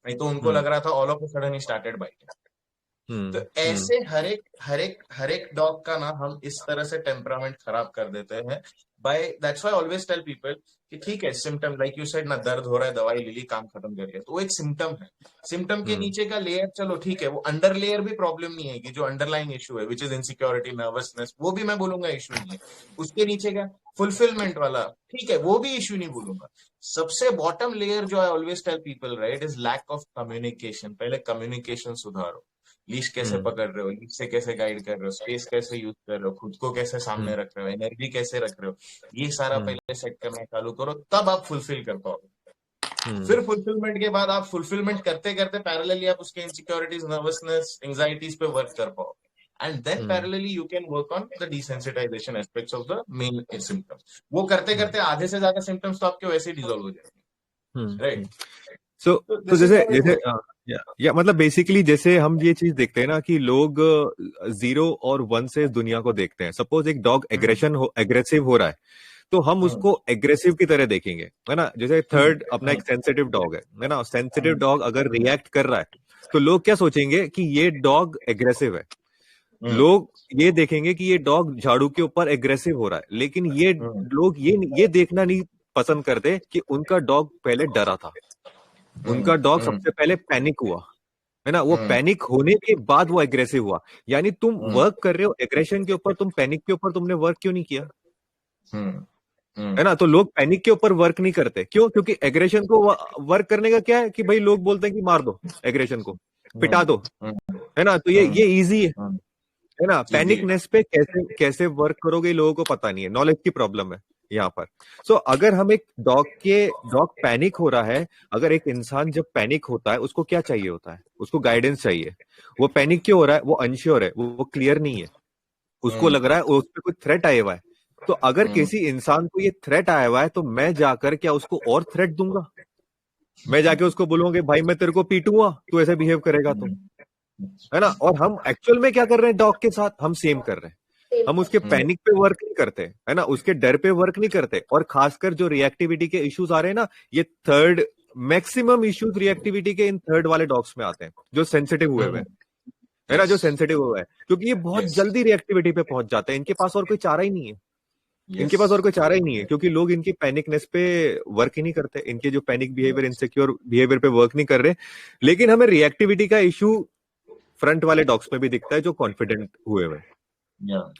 नहीं तो उनको लग रहा था all of a sudden he started biting. तो ऐसे हर एक डॉग का ना हम इस तरह से टेम्परामेंट खराब कर देते हैं। By that's why always tell people कि ठीक है, सिम्टम लाइक यू सेड ना, दर्द हो रहा है, दवाई ले ली, काम खत्म कर लिया, तो वो एक सिम्टम है। सिम्टम के नीचे का लेयर, चलो ठीक है, वो अंडर लेयर भी प्रॉब्लम नहीं है, कि जो अंडरलाइन इशू है विच इज इनसिक्योरिटी, नर्वसनेस, वो भी मैं बोलूंगा इशू नहीं है। उसके नीचे का फुलफिलमेंट वाला, ठीक है, वो भी इशू नहीं बोलूंगा। सबसे बॉटम लेयर जो I always tell people right is lack of communication. पहले कम्युनिकेशन सुधारो, लीश कैसे पकड़ रहे हो, लीश से कैसे गाइड कर रहे हो, स्पेस कैसे यूज कर रहे हो, खुद को कैसे सामने रख रहे हो, एनर्जी कैसे रख रहे हो, ये सारा पहले सेट करना चालू करो, तब आप फुलफिल कर पाओगे। फिर फुलफिलमेंट के बाद आप फुलफिलमेंट करते करते पैरेलली आप उसके इनसिक्योरिटीज, नर्वसनेस, एंजाइटीज पे वर्क कर पाओगे, and then parallelly you can work on the desensitization aspects of the main symptoms. वो करते करते आधे से ज्यादा सिम्टम्स तो आपके वैसे ही डिसॉल्व हो जाएंगे, राइट। तो जैसे या मतलब बेसिकली जैसे हम ये चीज देखते हैं ना कि लोग 0 और 1 से दुनिया को देखते हैं। सपोज एक डॉग एग्रेसिव हो रहा है, तो हम उसको एग्रेसिव की तरह देखेंगे, है ना। जैसे थर्ड अपना एक सेंसिटिव डॉग है ना। सेंसिटिव डॉग अगर रिएक्ट कर रहा है तो लोग क्या सोचेंगे कि ये डॉग एग्रेसिव है। लोग ये देखेंगे कि ये डॉग झाड़ू के ऊपर एग्रेसिव हो रहा है, लेकिन ये लोग ये देखना नहीं पसंद करते कि उनका डॉग पहले डरा था, उनका डॉग सबसे पहले पैनिक हुआ, है ना। वो पैनिक होने के बाद वो एग्रेसिव हुआ। यानी तुम वर्क कर रहे हो एग्रेशन के ऊपर, तुम पैनिक के ऊपर तुमने वर्क क्यों नहीं किया, है ना। तो लोग पैनिक के ऊपर वर्क नहीं करते, क्यों? क्योंकि एग्रेशन को वर्क करने का क्या है कि भाई लोग बोलते हैं कि मार दो एग्रेशन को, पिटा दो, है ना। तो ये इजी है ना। पैनिकनेस पे कैसे वर्क करोगे लोगों को पता नहीं है, नॉलेज की प्रॉब्लम है यहाँ पर। सो अगर हम एक डॉग पैनिक हो रहा है, अगर एक इंसान जब पैनिक होता है उसको क्या चाहिए होता है? उसको गाइडेंस चाहिए। वो पैनिक क्यों हो रहा है? वो अनश्योर है, वो क्लियर नहीं है, उसको लग रहा है उस पर कोई थ्रेट आया हुआ है। तो अगर किसी इंसान को ये थ्रेट आया हुआ है तो मैं जाकर क्या उसको और थ्रेट दूंगा? मैं जाके उसको बोलूंगा भाई मैं तेरे को पीटूंगा, तू ऐसे बिहेव करेगा तो, है ना। और हम एक्चुअल में क्या कर रहे हैं डॉग के साथ? हम सेम कर रहे हैं। हम उसके पैनिक पे वर्क नहीं करते, है ना, उसके डर पे वर्क नहीं करते। और खासकर जो रिएक्टिविटी के इश्यूज आ रहे हैं ना, ये थर्ड मैक्सिमम इश्यूज रिएक्टिविटी के इन थर्ड वाले डॉग्स में आते हैं, जो सेंसिटिव हुए हुए हैं, है ना, जो सेंसिटिव हुआ है, क्योंकि ये बहुत जल्दी रिएक्टिविटी पे पहुंच जाते हैं। इनके पास और कोई चारा ही नहीं है, इनके पास और कोई चारा ही नहीं है, क्योंकि लोग इनकी पैनिकनेस पे वर्क ही नहीं करते, इनके जो पैनिक बिहेवियर, इनसिक्योर बिहेवियर पे वर्क नहीं कर रहे। लेकिन हमें रिएक्टिविटी का इशू फ्रंट वाले डॉग्स में भी दिखता है जो कॉन्फिडेंट हुए हुए,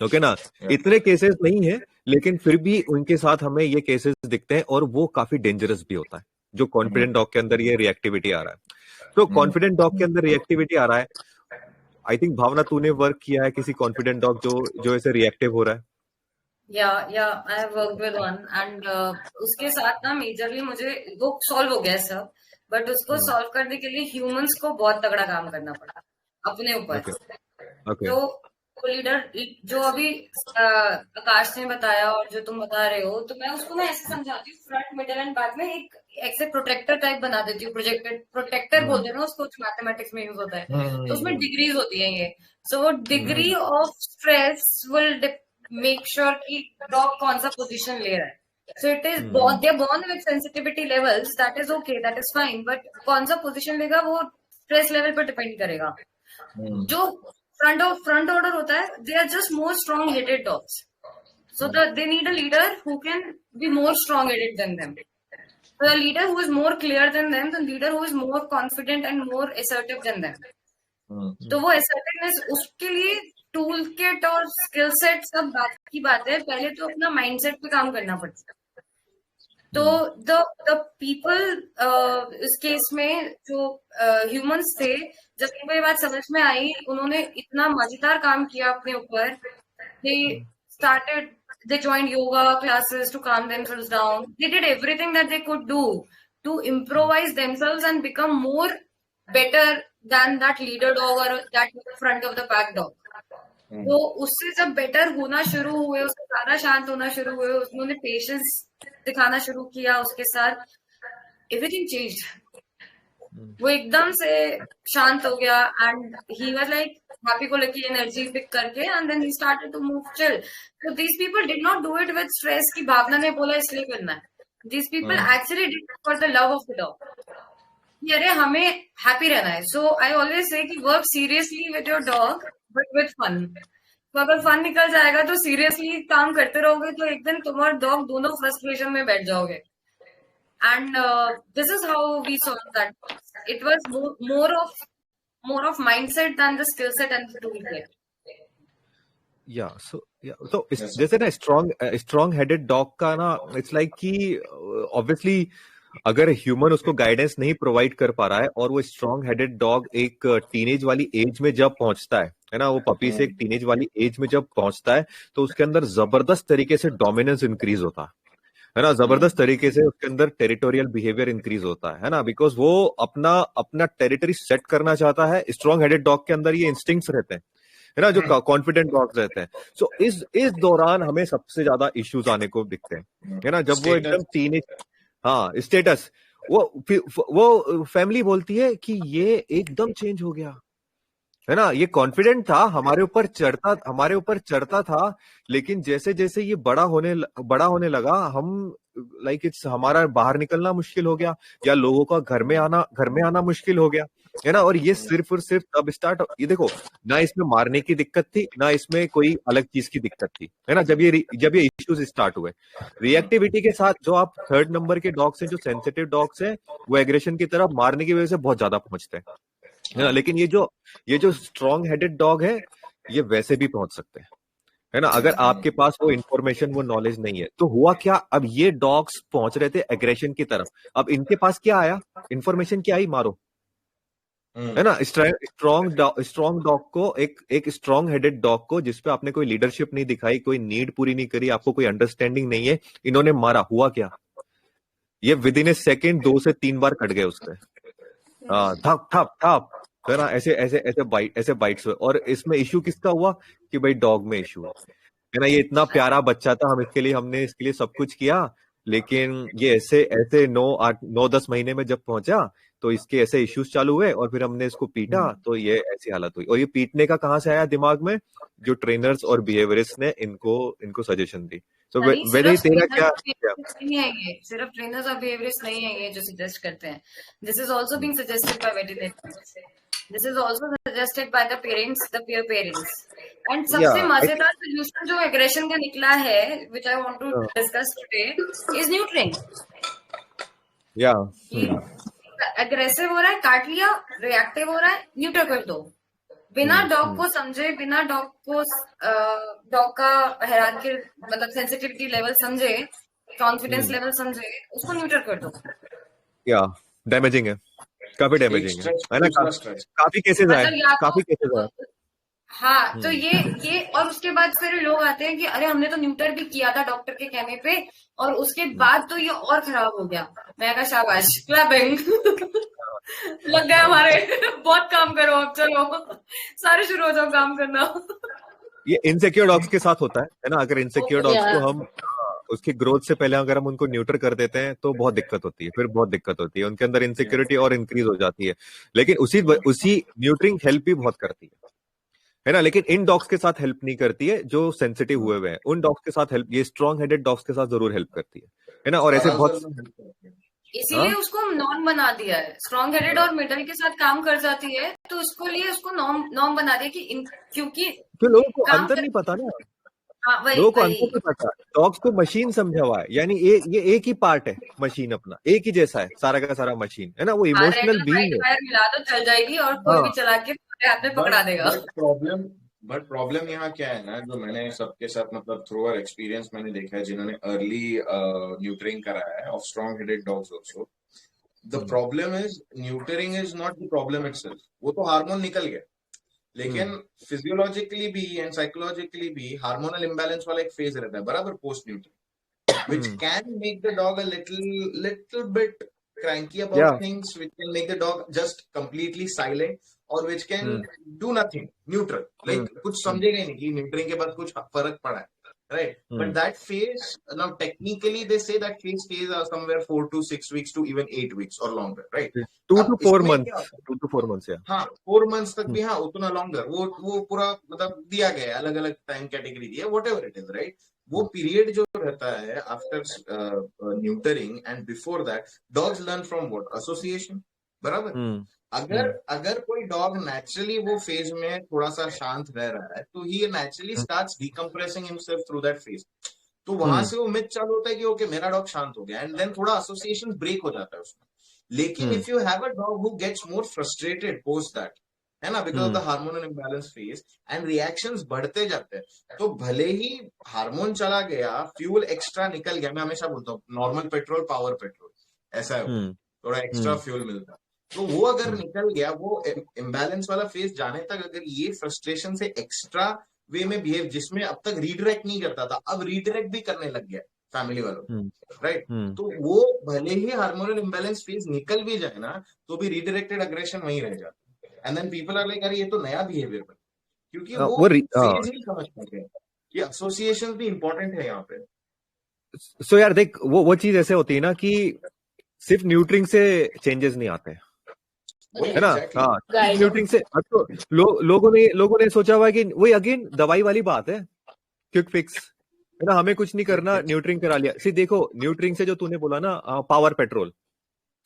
ओके ना। इतने केसेस नहीं है, लेकिन फिर भी उनके साथ हमें ये केसेस दिखते हैं, और वो काफी डेंजरस भी होता है। जो कॉन्फिडेंट डॉग के अंदर ये रिएक्टिविटी आ रहा है, तो कॉन्फिडेंट डॉग के अंदर रिएक्टिविटी आ रहा है। आई थिंक भावना तूने वर्क किया है किसी कॉन्फिडेंट डॉग जो ऐसे रिएक्टिव हो रहा है? I have worked with one, and उसके साथ ना मेजरली मुझे वो सॉल्व हो गया सब, बट उसको सॉल्व करने के लिए ह्यूमंस को बहुत तगड़ा काम करना पड़ा अपने ऊपर। तो लीडर जो अभी आकाश ने बताया और जो तुम बता रहे हो, तो मैं उसको ना ऐसे समझाती हूँ, फ्रंट मिडल एंड बैक में एक ऐसे प्रोटेक्टर टाइप बना देती हूँ। प्रोटेक्टर बोलते हैं ना उसको, मैथमेटिक्स में यूज होता है, तो उसमें डिग्रीज होती है ये। So degree of stress will make sure कि डॉग कौन सा पोजीशन ले रहा है। So it is they are born with sensitivity levels, that is okay, that is fine, but कौन सा पोजीशन लेगा वो स्ट्रेस लेवल पर डिपेंड करेगा। जो फ्रंट ऑर्डर होता है, they are just more strong headed dogs, so they need a leader who can be more strong headed than them, so a leader who is more clear than them, the leader who is more confident and more assertive than them. तो वो assertiveness, उसके लिए tool kit और skill set सब बात की बात है, पहले तो अपना माइंडसेट पे काम करना पड़ता है। तो द पीपल इस केस में जो ह्यूमंस थे, जब उनको ये बात समझ में आई, उन्होंने इतना मजेदार काम किया अपने ऊपर। they joined yoga classes to calm themselves down. They did everything that they could do to improvise themselves and become more better than that leader dog or that front of the pack dog. तो उससे जब better होना शुरू हुए, उससे ज्यादा शांत होना शुरू हुए, उन्होंने पेशेंस दिखाना शुरू किया उसके साथ, एवरीथिंग चेंज्ड। वो एकदम से शांत हो गया and he was like happy को लकी एनर्जी पिक करके, and then he started to move chill. So these people did not do it with stress की भावना ने बोला इसलिए करना है। These people actually did it for the love of the dog, अरे हमें हैप्पी रहना है। सो आई ऑलवेज से कि work seriously with your dog but with fun. तो अगर फन निकल जाएगा तो सीरियसली काम करते रहोगे तो एक दिन तुम और डॉग दोनों फ्रस्ट्रेशन में बैठ जाओगे। And this is how we solve that. It was more of mindset than the skill set and the toolkit. तो जैसे ना स्ट्रॉन्ग हेडेड डॉग का ना, इट्स लाइक कि ऑब्वियसली अगर ह्यूमन उसको गाइडेंस नहीं प्रोवाइड कर पा रहा है और वो स्ट्रॉन्ग हेडेड डॉग एक टीनेज वाली एज में जब पहुंचता है ना, वो पपी से एक टीनेज वाली एज में जब पहुंचता है तो उसके अंदर जबरदस्त तरीके से डोमिनेंस इंक्रीज होता है ना, जबरदस्त तरीके से उसके अंदर टेरिटोरियल बिहेवियर इंक्रीज होता है ना, बिकॉज वो अपना टेरिटरी सेट करना चाहता है। स्ट्रॉन्ग हेडेड डॉग के अंदर ये इंस्टिंक्ट्स रहते हैं, है ना, जो कॉन्फिडेंट डॉग्स रहते हैं। सो इस दौरान हमें सबसे ज्यादा इश्यूज आने को दिखते हैं, है ना, जब वो एकदम टीनेज, हाँ स्टेटस, वो फैमिली बोलती है कि ये एकदम चेंज हो गया, है ना, ये कॉन्फिडेंट था, हमारे ऊपर चढ़ता था, लेकिन जैसे जैसे ये बड़ा होने लगा, हम लाइक इट्स हमारा बाहर निकलना मुश्किल हो गया, या लोगों का घर में आना मुश्किल हो गया, है ना। और ये सिर्फ और सिर्फ तब स्टार्ट, ये देखो ना, इसमें मारने की दिक्कत थी ना इसमें कोई अलग चीज की दिक्कत थी, है ना। जब ये इश्यूज स्टार्ट हुए रिएक्टिविटी के साथ, जो आप 3rd नंबर के डॉग्स हैं, जो सेंसिटिव डॉग्स हैं, वो एग्रेशन की तरफ मारने की वजह से बहुत ज्यादा पहुंचते हैं, है ना। लेकिन ये जो स्ट्रॉन्ग हेडेड डॉग है, ये वैसे भी पहुंच सकते हैं, है ना, अगर आपके पास वो इंफॉर्मेशन, वो नॉलेज नहीं है। तो हुआ क्या, अब ये डॉग्स पहुंच रहे थे एग्रेशन की तरफ, अब इनके पास क्या आया, इंफॉर्मेशन क्या आई, मारो, है ना। स्ट्रॉन्ग डॉग को, एक स्ट्रॉन्ग हेडेड डॉग को, जिसपे आपने कोई लीडरशिप नहीं दिखाई, कोई नीड पूरी नहीं करी, आपको कोई अंडरस्टैंडिंग नहीं है, इन्होंने मारा, हुआ क्या, ये विद इन ए सेकेंड 2 से 3 बार कट गए उसपे, थप थप थप, है ना, ऐसे बाइट्स हुए। और इसमें इश्यू किसका हुआ कि भाई डॉग में इश्यू है ना, ये इतना प्यारा बच्चा था, हमने इसके लिए सब कुछ किया, लेकिन ये ऐसे 9-10 महीने में जब पहुंचा तो इसके ऐसे इश्यूज चालू हुए, और फिर हमने इसको पीटा, तो ये ऐसी हालत हुई। और ये पीटने का कहाँ से आया दिमाग में, जो ट्रेनर्स और बिहेवियरिस्ट ने इनको सजेशन दी। तो तेरा क्या नहीं है, ये सिर्फ ट्रेनर्स और बिहेवियरिस्ट नहीं है ये जो सजेस्ट करते हैं। This is also being suggested by veterinary, this is also suggested by the parents, the peer parents. And सबसे मजेदार सोल्यूशन जो एग्रेशन का निकला है, which I want to discuss today, is neutering. Aggressive हो रहा है, काट लिया, रिएक्टिव हो रहा है, न्यूट्रल कर दो, बिना डॉग को समझे, बिना डॉग को डॉग का हायरार्की, मतलब सेंसिटिविटी लेवल समझे, कॉन्फिडेंस लेवल समझे, उसको न्यूट्रल कर दो। डैमेजिंग है, काफी डैमेजिंग है ना, काफी केसेस आए। हाँ, तो ये और उसके बाद फिर लोग आते हैं कि अरे हमने तो न्यूटर भी किया था डॉक्टर के कहने पे, और उसके बाद तो ये और खराब हो गया। मैं कहा शाबाश, क्लैपिंग लग गए हमारे, बहुत काम करो अब, चलो सारे शुरू हो जाओ काम करना। ये इनसिक्योर डॉग्स के साथ होता है ना, अगर इनसिक्योर डॉग्स को हम उसकी ग्रोथ से पहले अगर हम उनको न्यूटर कर देते हैं तो बहुत दिक्कत होती है, फिर बहुत दिक्कत होती है, उनके अंदर इनसिक्योरिटी और इंक्रीज हो जाती है। लेकिन उसी न्यूट्रिंग हेल्प भी बहुत करती है ना, लेकिन इन डॉग्स के साथ हेल्प नहीं करती है जो सेंसिटिव हुए हुए हैं, उन डॉग्स के साथ हेल्प, ये स्ट्रॉन्ग हेडेड डॉग्स के साथ जरूर हेल्प करती है ना। और ऐसे बहुत, इसीलिए उसको नॉर्म बना दिया है, स्ट्रॉन्ग हेडेड और मिडल के साथ काम कर जाती है, तो उसको लिए उसको नॉर्म बना दिया कि क्योंकि लोगों को अंतर नहीं पता ना, हाँ वही लोगों को वही अंतर नहीं पता। डॉग्स को मशीन समझा हुआ है, यानी ये एक ही पार्ट है मशीन, अपना एक ही जैसा है सारा का सारा मशीन, है ना, वो हाँ, रेड इमोशनल और बीइंग व्हाइट है। वायर मिला दो चल जाएगी और कोई भी हाँ। चला के तुम्हारे हाथ में बट पकड़ा देगा। प्रॉब्लम यहाँ क्या है ना, जो मैंने सबके साथ मतलब थ्रू आवर एक्सपीरियंस मैंने देखा है जिन्होंने अर्ली न्यूटरिंग कराया है of strong headed dogs also, the problem is neutering is not the problem itself, वो तो हार्मोन निकल गया, लेकिन फिजियोलॉजिकली भी एंड साइकोलॉजिकली भी हार्मोनल इम्बैलेंस वाला एक फेज रहता है बराबर post nutrition, which can make the dog a little bit cranky या about things, which can make the dog just completely silent, or which can do nothing, neutral, like कुछ समझेगा ही नहीं कि न्यूट्रिंग के बाद कुछ फर्क पड़ा है, right? But that phase, now technically they say that phase stays somewhere 4 to 6 weeks to even 8 weeks or longer, right? 2 अब to 4 इसमें क्या months, होता है, 2 to 4 months, या हाँ 4 months तक भी, हाँ उतना लॉन्गर, वो पूरा मतलब दिया गया है, अलग अलग टाइम कैटेगरी दी है, what ever it is, right? वो पीरियड जो रहता है after neutering and before that, dogs learn from what, association, बराबर? अगर कोई डॉग नेचुरली वो फेज में थोड़ा सा शांत रह रहा है, तो he naturally starts decompressing himself through that phase, तो वहां से वो मिथ चालू होता है कि ओके मेरा डॉग शांत हो गया, एंड देन थोड़ा एसोसिएशन ब्रेक हो जाता है उसमें। लेकिन if you have a dog who gets more frustrated post that, है ना, because of the hormonal imbalance phase and reactions बढ़ते जाते हैं, तो भले ही हार्मोन चला गया, फ्यूल एक्स्ट्रा निकल गया, मैं हमेशा बोलता हूँ नॉर्मल पेट्रोल पावर पेट्रोल ऐसा है, वो थोड़ा एक्स्ट्रा फ्यूल मिलता है, तो वो अगर निकल गया, वो इम्बैलेंस वाला फेज जाने तक अगर ये फ्रस्ट्रेशन से एक्स्ट्रा वे में बिहेव, जिसमें अब तक रीडायरेक्ट नहीं करता था, अब रीडायरेक्ट भी करने लग गया फैमिली वालों, राइट? तो वो भले ही हार्मोनल इम्बैलेंस फेज निकल भी जाए ना, तो भी रीडायरेक्टेड अग्रेशन वहीं रह जाता है, and then people are like अरे ये तो नया बिहेवियर बन, क्योंकि वो फेज नहीं समझ पाते कि एसोसिएशन भी इंपॉर्टेंट है यहाँ पे। सो यार देख, वो चीज ऐसे होती है ना कि सिर्फ न्यूट्रिंग से चेंजेस नहीं आते, है ना? हाँ, न्यूट्रिंग से तो लोगों ने सोचा हुआ है कि वही अगेन दवाई वाली बात है, क्विक फिक्स, है ना, हमें कुछ नहीं करना, न्यूट्रिंग करा लिया। सी देखो, न्यूट्रिंग से जो तूने बोला ना पावर पेट्रोल,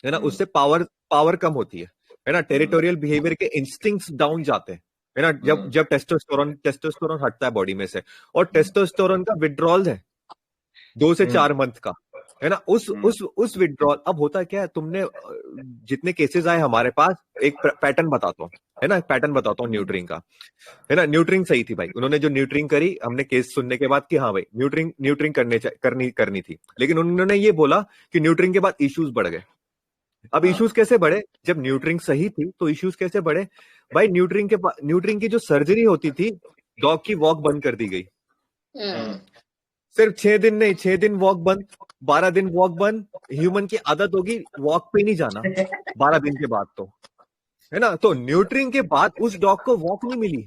है ना, उससे पावर कम होती है ना, टेरिटोरियल बिहेवियर के इंस्टिंक्ट्स डाउन जाते हैं, है ना, जब टेस्टोस्टेरोन हटता है बॉडी में से, और टेस्टोस्टेरोन का विड्रॉल है 2 से 4 मंथ का, है ना, उस विड्रॉल। अब होता क्या है, तुमने जितने केसेस आए हमारे पास, एक पैटर्न बताता हूँ, है ना, पैटर्न बताता हूँ न्यूट्रिंग का, है ना। न्यूट्रिंग सही थी भाई, उन्होंने जो न्यूट्रिंग करी, हमने केस सुनने के बाद कि हाँ भाई न्यूट्रिंग करनी थी, लेकिन उन्होंने ये बोला कि न्यूट्रिंग के बाद इश्यूज बढ़ गए। अब इश्यूज कैसे बढ़े? जब न्यूट्रिंग सही थी तो इश्यूज कैसे बढ़े भाई? न्यूट्रिंग की जो सर्जरी होती थी, डॉग की वॉक बंद कर दी गई। सिर्फ 6 दिन नहीं, 6 दिन वॉक बंद, 12 दिन वॉक बंद। ह्यूमन की आदत होगी वॉक पे नहीं जाना 12 दिन के बाद, तो है ना। तो न्यूट्रिंग के बाद उस डॉग को वॉक नहीं मिली,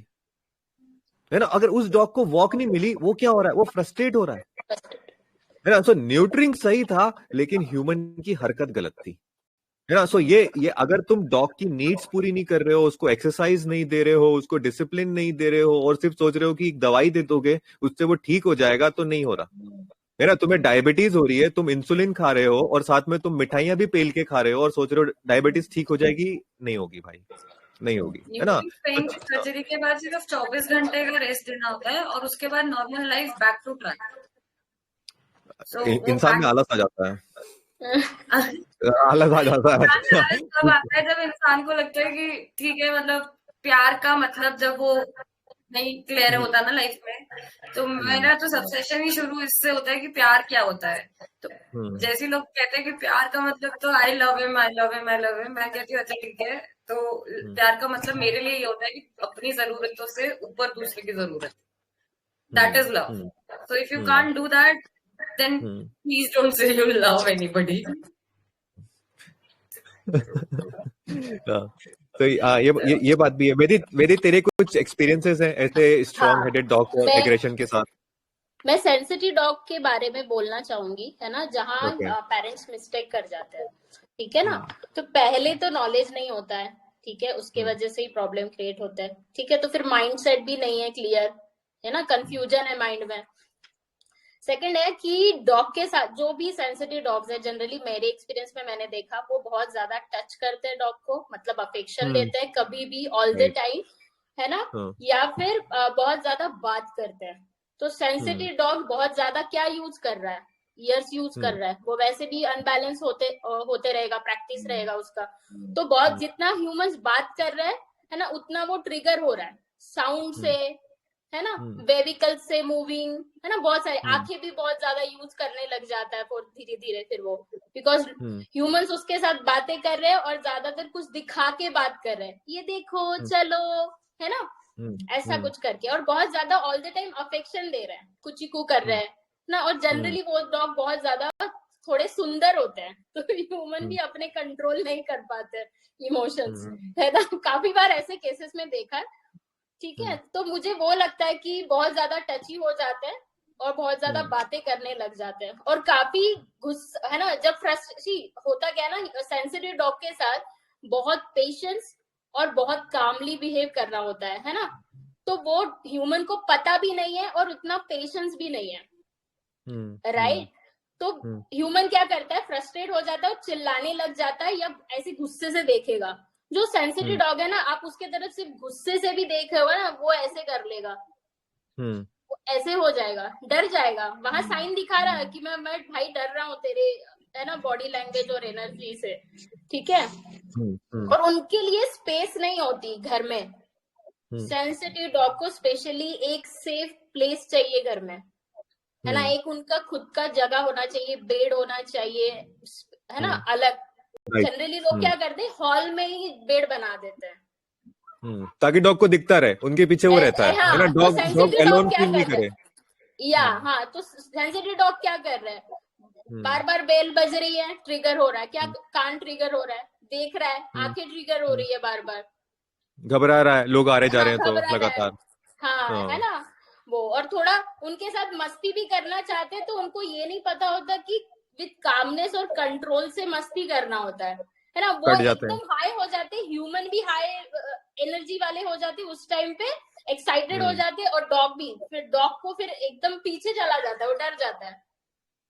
है ना। अगर उस डॉग को वॉक नहीं मिली, वो क्या हो रहा है? वो फ्रस्ट्रेट हो रहा है ना। सो न्यूट्रिंग सही था, लेकिन ह्यूमन की हरकत गलत थी, है ना। सो ये अगर तुम डॉग की नीड्स पूरी नहीं कर रहे हो, उसको एक्सरसाइज नहीं दे रहे हो, उसको डिसिप्लिन नहीं दे रहे हो, और सिर्फ सोच रहे हो कि दवाई दे दोगे उससे वो ठीक हो जाएगा, तो नहीं हो रहा, है ना। तुम्हें डायबिटीज हो रही है, तुम इंसुलिन खा रहे हो, और साथ में तुम मिठाइयां भी पेल के खा रहे हो, और सोच रहे हो डायबिटीज ठीक हो जाएगी, नहीं होगी भाई, नहीं होगी, है ना। पेन की सर्जरी के बाद सिर्फ 24 घंटे का रेस्ट देना होता है, और उसके बाद normal life back to track. इंसान में आलस आ जाता है, आलस आ जाता है तब आता है जब इंसान को लगता है कि ठीक है, मतलब प्यार का मतलब जब वो नहीं क्लियर होता ना लाइफ में, तो मेरा तो सबसेशन ही शुरू इससे होता है कि प्यार क्या होता है। तो जैसे लोग कहते हैं कि प्यार का मतलब तो I love him, I love him, I love him, मैं कहती हूँ अच्छा ठीक है, तो प्यार का मतलब मेरे लिए ये होता है कि अपनी जरूरतों से ऊपर दूसरे की जरूरत, that is love. So if you can't do that, then please don't say you love anybody. तो ये बात भी है। मेरी तेरे कुछ एक्सपीरियंसेस हैं ऐसे स्ट्रॉन्ग हेडेड डॉग को एग्रेशन के साथ? मैं सेंसिटिव डॉग के बारे में बोलना चाहूंगी, है ना, जहाँ पेरेंट्स मिस्टेक कर जाते हैं, ठीक है ना। तो पहले तो नॉलेज नहीं होता है, ठीक है, उसके वजह से ही प्रॉब्लम क्रिएट होता है, ठीक है। तो फिर माइंड सेट भी नहीं है क्लियर, है ना, कंफ्यूजन है माइंड में। सेकंड है कि डॉग के साथ जो भी सेंसिटिव डॉग्स है, जनरली मेरे एक्सपीरियंस में मैंने देखा वो बहुत ज्यादा टच करते हैं डॉग को, मतलब अफेक्शन देते हैं कभी भी, ऑल द टाइम, है ना, या फिर बहुत ज्यादा बात करते हैं। तो सेंसिटिव डॉग बहुत ज्यादा क्या यूज कर रहा है, ईयर्स यूज कर रहा है, वो वैसे भी अनबैलेंस होते रहेगा, प्रैक्टिस रहेगा उसका। तो बहुत जितना ह्यूमंस बात कर रहे हैं है ना, उतना वो ट्रिगर हो रहा है साउंड से, है ना, वेहिकल से मूविंग, है ना, बहुत सारे आंखें भी बहुत ज्यादा यूज करने लग जाता है फिर धीरे धीरे फिर वो, बिकॉज ह्यूमंस उसके साथ बातें कर रहे हैं और ज्यादातर कुछ दिखा के बात कर रहे हैं, ये देखो चलो, है ना, ऐसा कुछ करके, और बहुत ज्यादा ऑल द टाइम अफेक्शन दे रहे हैं, कुचिकू कर रहे हैं ना। और जनरली वो डॉग बहुत ज्यादा थोड़े सुंदर होते हैं, तो ह्यूमन भी अपने कंट्रोल नहीं कर पाते इमोशंस, है ना, काफी बार ऐसे केसेस में देखा है। ठीक है, तो मुझे वो लगता है कि बहुत ज्यादा टची हो जाते हैं और बहुत ज्यादा बातें करने लग जाते हैं, और काफी गुस्सा, है ना, जब फ्रस्ट्रेशन होता क्या है ना, सेंसिटिव डॉग के साथ बहुत पेशेंस और बहुत कामली बिहेव करना होता है ना, तो वो ह्यूमन को पता भी नहीं है और उतना पेशेंस भी नहीं है, राइट। तो ह्यूमन क्या करता है, फ्रस्ट्रेट हो जाता है और चिल्लाने लग जाता है या ऐसे गुस्से से देखेगा। जो सेंसिटिव डॉग है ना, आप उसके तरफ सिर्फ गुस्से से भी देख रहे हो ना, वो ऐसे कर लेगा, वो ऐसे हो जाएगा, डर जाएगा, वहां साइन दिखा रहा है कि मैं भाई डर रहा हूँ तेरे, है ना, बॉडी लैंग्वेज और एनर्जी से, ठीक है। और उनके लिए स्पेस नहीं होती घर में, सेंसिटिव डॉग को स्पेशली एक सेफ प्लेस चाहिए घर में, है ना, एक उनका खुद का जगह होना चाहिए, बेड होना चाहिए, है ना, अलग। जनरली लोग क्या करते हैं, हॉल में ही बेड बना देते हैं ताकि डॉग को दिखता रहे, उनके पीछे वो रहता है, हाँ, ना, डॉग एलोन फील नहीं करे। या हाँ, तो सेंसिटिव डॉग क्या कर रहे हैं, बार बार बेल बज रही है, ट्रिगर हो रहा है, क्या कान ट्रिगर हो रहा है, देख रहा है, आंखें ट्रिगर हो रही है, बार बार घबरा रहा है, लोग आ रहे जा रहे हैं तो लगातार, हाँ, है ना वो। और थोड़ा उनके साथ मस्ती भी करना चाहते हैं, तो उनको ये नहीं पता होता कि विद कामनेस और कंट्रोल से मस्ती करना होता है ना, वो एकदम हाई हो जाते, ह्यूमन भी हाई एनर्जी वाले हो जाते उस टाइम पे, एक्साइटेड हो जाते, और डॉग भी, फिर डॉग को फिर एकदम पीछे चला जाता है, वो डर जाता है,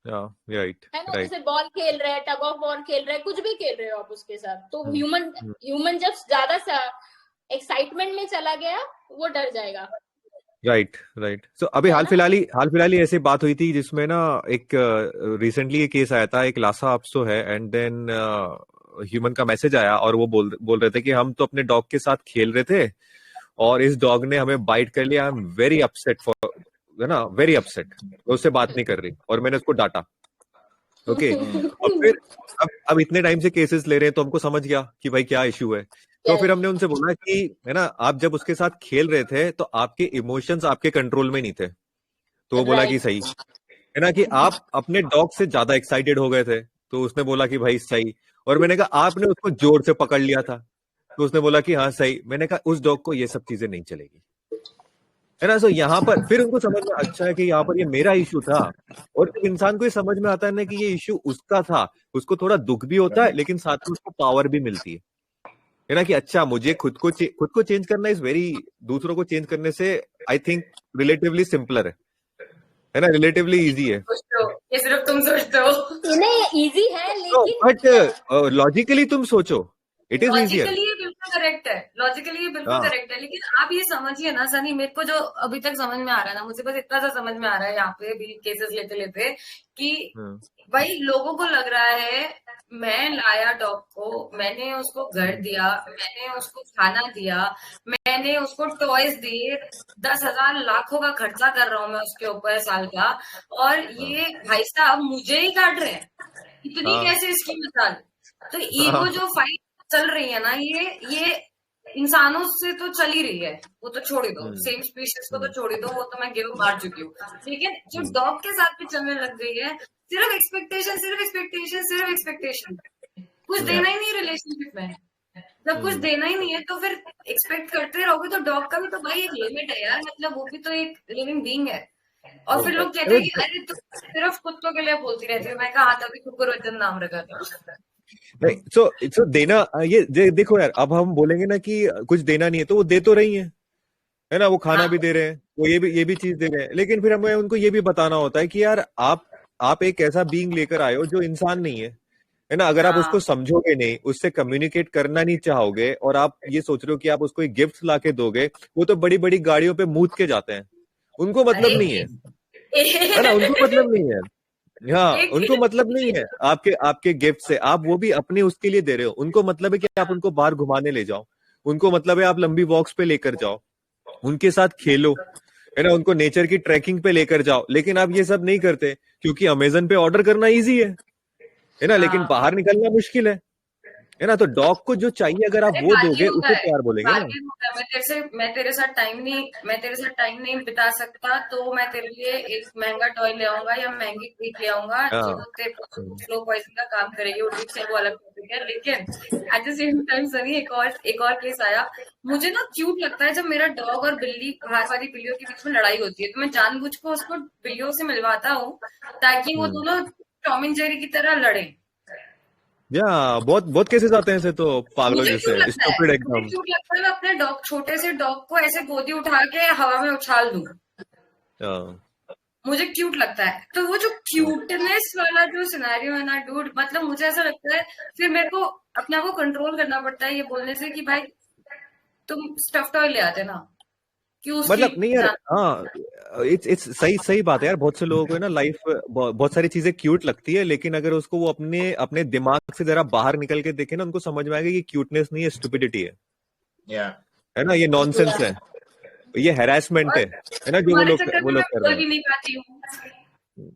राइट, है ना, जैसे बॉल खेल रहे हैं, टग ऑफ बॉल खेल रहे हैं, कुछ भी खेल रहे हो आप उसके साथ, तो ह्यूमन जब ज्यादा एक्साइटमेंट में चला गया, वो डर जाएगा। राइट। सो अभी हाल फिलहाल ही ऐसे बात हुई थी जिसमें ना एक रिसेंटली ये केस आया था, एक लासा अप्सो है, एंड देन ह्यूमन का मैसेज आया और वो बोल रहे थे कि हम तो अपने डॉग के साथ खेल रहे थे और इस डॉग ने हमें बाइट कर लिया, I am very upset for, है ना, वेरी अपसेट, उससे बात नहीं कर रही और मैंने उसको डांटा। ओके, और फिर अब इतने टाइम से केसेस ले रहे हैं तो हमको समझ गया कि भाई क्या इश्यू है। तो फिर हमने उनसे बोला कि, है ना, आप जब उसके साथ खेल रहे थे तो आपके इमोशंस आपके कंट्रोल में नहीं थे। तो वो बोला कि सही है ना, कि आप अपने डॉग से ज्यादा एक्साइटेड हो गए थे। तो उसने बोला कि भाई सही, और मैंने कहा आपने उसको जोर से पकड़ लिया था। तो उसने बोला कि हाँ सही। मैंने कहा उस डॉग को ये सब चीजें नहीं चलेगी, है ना। सो यहाँ पर फिर उनको समझ में अच्छा है कि यहाँ पर ये मेरा इशू था, और जब इंसान को ये समझ में आता है ना कि ये इशू उसका था, उसको थोड़ा दुख भी होता है लेकिन साथ में उसको पावर भी मिलती है ना, कि अच्छा मुझे खुद को चेंज करना इज वेरी, दूसरों को चेंज करने से आई थिंक रिलेटिवली सिंपलर है ना, रिलेटिवली इजी है। ये सिर्फ तुम सोचते हो, नहीं इजी है, लेकिन बट लॉजिकली तुम सोचो, इट इज इजियर। लॉजिकली ये बिल्कुल करेक्ट है, लॉजिकली ये बिल्कुल करेक्ट है, लेकिन आप ये समझिए ना सनी, मेरे को जो अभी तक समझ में आ रहा है ना, मुझे बस इतना सा समझ में आ रहा है यहाँ पे भी केसेस लेते लेते कि भाई लोगों को लग रहा है मैं लाया डॉग को, मैंने उसको घर दिया, मैंने उसको खाना दिया, मैंने उसको टॉयज दिए, 10,000 लाखों का खर्चा कर रहा हूँ मैं उसके ऊपर साल का, और ये भाई साहब मुझे ही काट रहे हैं, इतनी कैसे इसकी मिसाल। तो ईगो जो फाइट चल रही है ना, ये इंसानों से तो चल ही रही है, वो तो छोड़ ही दो, सेम स्पीशीज को तो छोड़ ही दो, वो तो मैं गिव मार चुकी हूँ, लेकिन जो डॉग के साथ भी चलने लग गई है, सिर्फ एक्सपेक्टेशन, कुछ देना ही नहीं रिलेशनशिप में। जब कुछ देना ही नहीं है तो फिर एक्सपेक्ट करते रहोगे, तो डॉग का भी तो भाई एक लिमिट है यार, मतलब वो भी तो एक लिविंग बीइंग है। और फिर लोग कहते हैं कि अरे तो सिर्फ कुत्तों के लिए बोलती रहती है, मैं कहा हाँ तभी कुकुरवचन नाम रखा था। नहीं, सो देना, ये देखो यार, अब हम बोलेंगे ना कि कुछ देना नहीं है, तो वो दे तो रही है ना, वो खाना भी दे रहे हैं, वो ये भी चीज दे रहे हैं, लेकिन फिर हमें उनको ये भी बताना होता है कि यार आप एक ऐसा बीइंग लेकर आए हो जो इंसान नहीं है ना। अगर आप उसको समझोगे नहीं, उससे कम्युनिकेट करना नहीं चाहोगे, और आप ये सोच रहे हो कि आप उसको एक गिफ्ट ला के दोगे, वो तो बड़ी बड़ी गाड़ियों पे मूद के जाते हैं, उनको मतलब नहीं है, है ना, उनको मतलब नहीं है। हाँ, उनको मतलब नहीं है आपके गिफ्ट से, आप वो भी अपने उसके लिए दे रहे हो। उनको मतलब है कि आप उनको बाहर घुमाने ले जाओ, उनको मतलब है आप लंबी वॉक्स पे लेकर जाओ, उनके साथ खेलो, है ना, उनको नेचर की ट्रैकिंग पे लेकर जाओ। लेकिन आप ये सब नहीं करते क्योंकि अमेजन पे ऑर्डर करना इजी है ना, लेकिन बाहर निकलना मुश्किल है ना। तो डॉग को जो चाहिए अगर आप वो दोगे उसे प्यार बोलेंगे ना। मैं तेरे साथ टाइम नहीं बिता सकता, तो मैं तेरे लिए एक महंगा टॉय ले आऊंगा या महंगी ट्रीट ले आऊंगा जो तेरे स्लो पॉइजन का काम करेगी, वो ट्रीट से वो अलग टॉपिक है। लेकिन eight the same time Sunny एक और केस आया, मुझे ना क्यूट लगता है जब मेरा डॉग और बिल्ली, बाहर वाली बिल्लियों के बीच में लड़ाई होती है, तो मैं जानबूझ को उसको बिल्लियों से मिलवाता हूँ ताकि वो दोनों टॉम एंड जेरी की तरह लड़े। या बहुत केसेस आते हैं ऐसे, तो पागलों मुझे क्यों जैसे लगता है, स्टूपिड एकदम। मैं अपने डॉग, छोटे से डॉग को ऐसे गोदी उठा के हवा में उछाल दूं, मुझे क्यूट लगता है। तो वो जो क्यूटनेस वाला जो सिनेरियो है ना डूड, मतलब मुझे ऐसा लगता है फिर मेरे को अपने आप को कंट्रोल करना पड़ता है ये बोलने से कि भाई तुम स्टफ टॉय ले आते ना, क्यों उसकी मतलब नहीं यार, हाँ, इट्स सही बात है यार। बहुत से लोगों को है ना लाइफ बहुत सारी चीजें क्यूट लगती है, लेकिन अगर उसको वो अपने दिमाग से जरा बाहर निकल के देखे ना, उनको समझ में आएगा कि क्यूटनेस नहीं है, स्टुपिडिटी है ना, ये नॉनसेंस है, ये हैरेसमेंट है ना, जो वो लोग कर रहे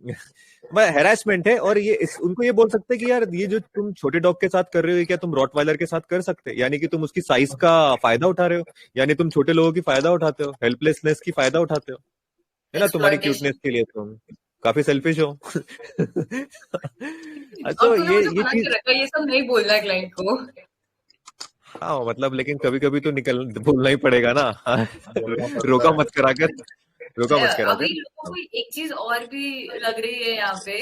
हैं। हैरेसमेंट है। और ये उनको ये बोल सकते हैं कि यार ये जो तुम छोटे डॉग के साथ कर रहे हो, ये क्या तुम रॉटवाइलर के साथ कर सकते, यानी कि तुम उसकी साइज का फायदा उठा रहे हो, यानी तुम छोटे लोगों की फायदा उठाते हो, हेल्पलेसनेस की फायदा उठाते हो, है ना, तुम्हारी क्यूटनेस के लिए तुम काफी सेल्फिश हो। तो ये चीज, ये सब नहीं बोलना क्लाइंट को। हाँ मतलब, लेकिन कभी कभी तो बोलना ही पड़ेगा ना। रोका मत कराकर। अभी लोगों को एक चीज और भी लग रही है यहाँ पे,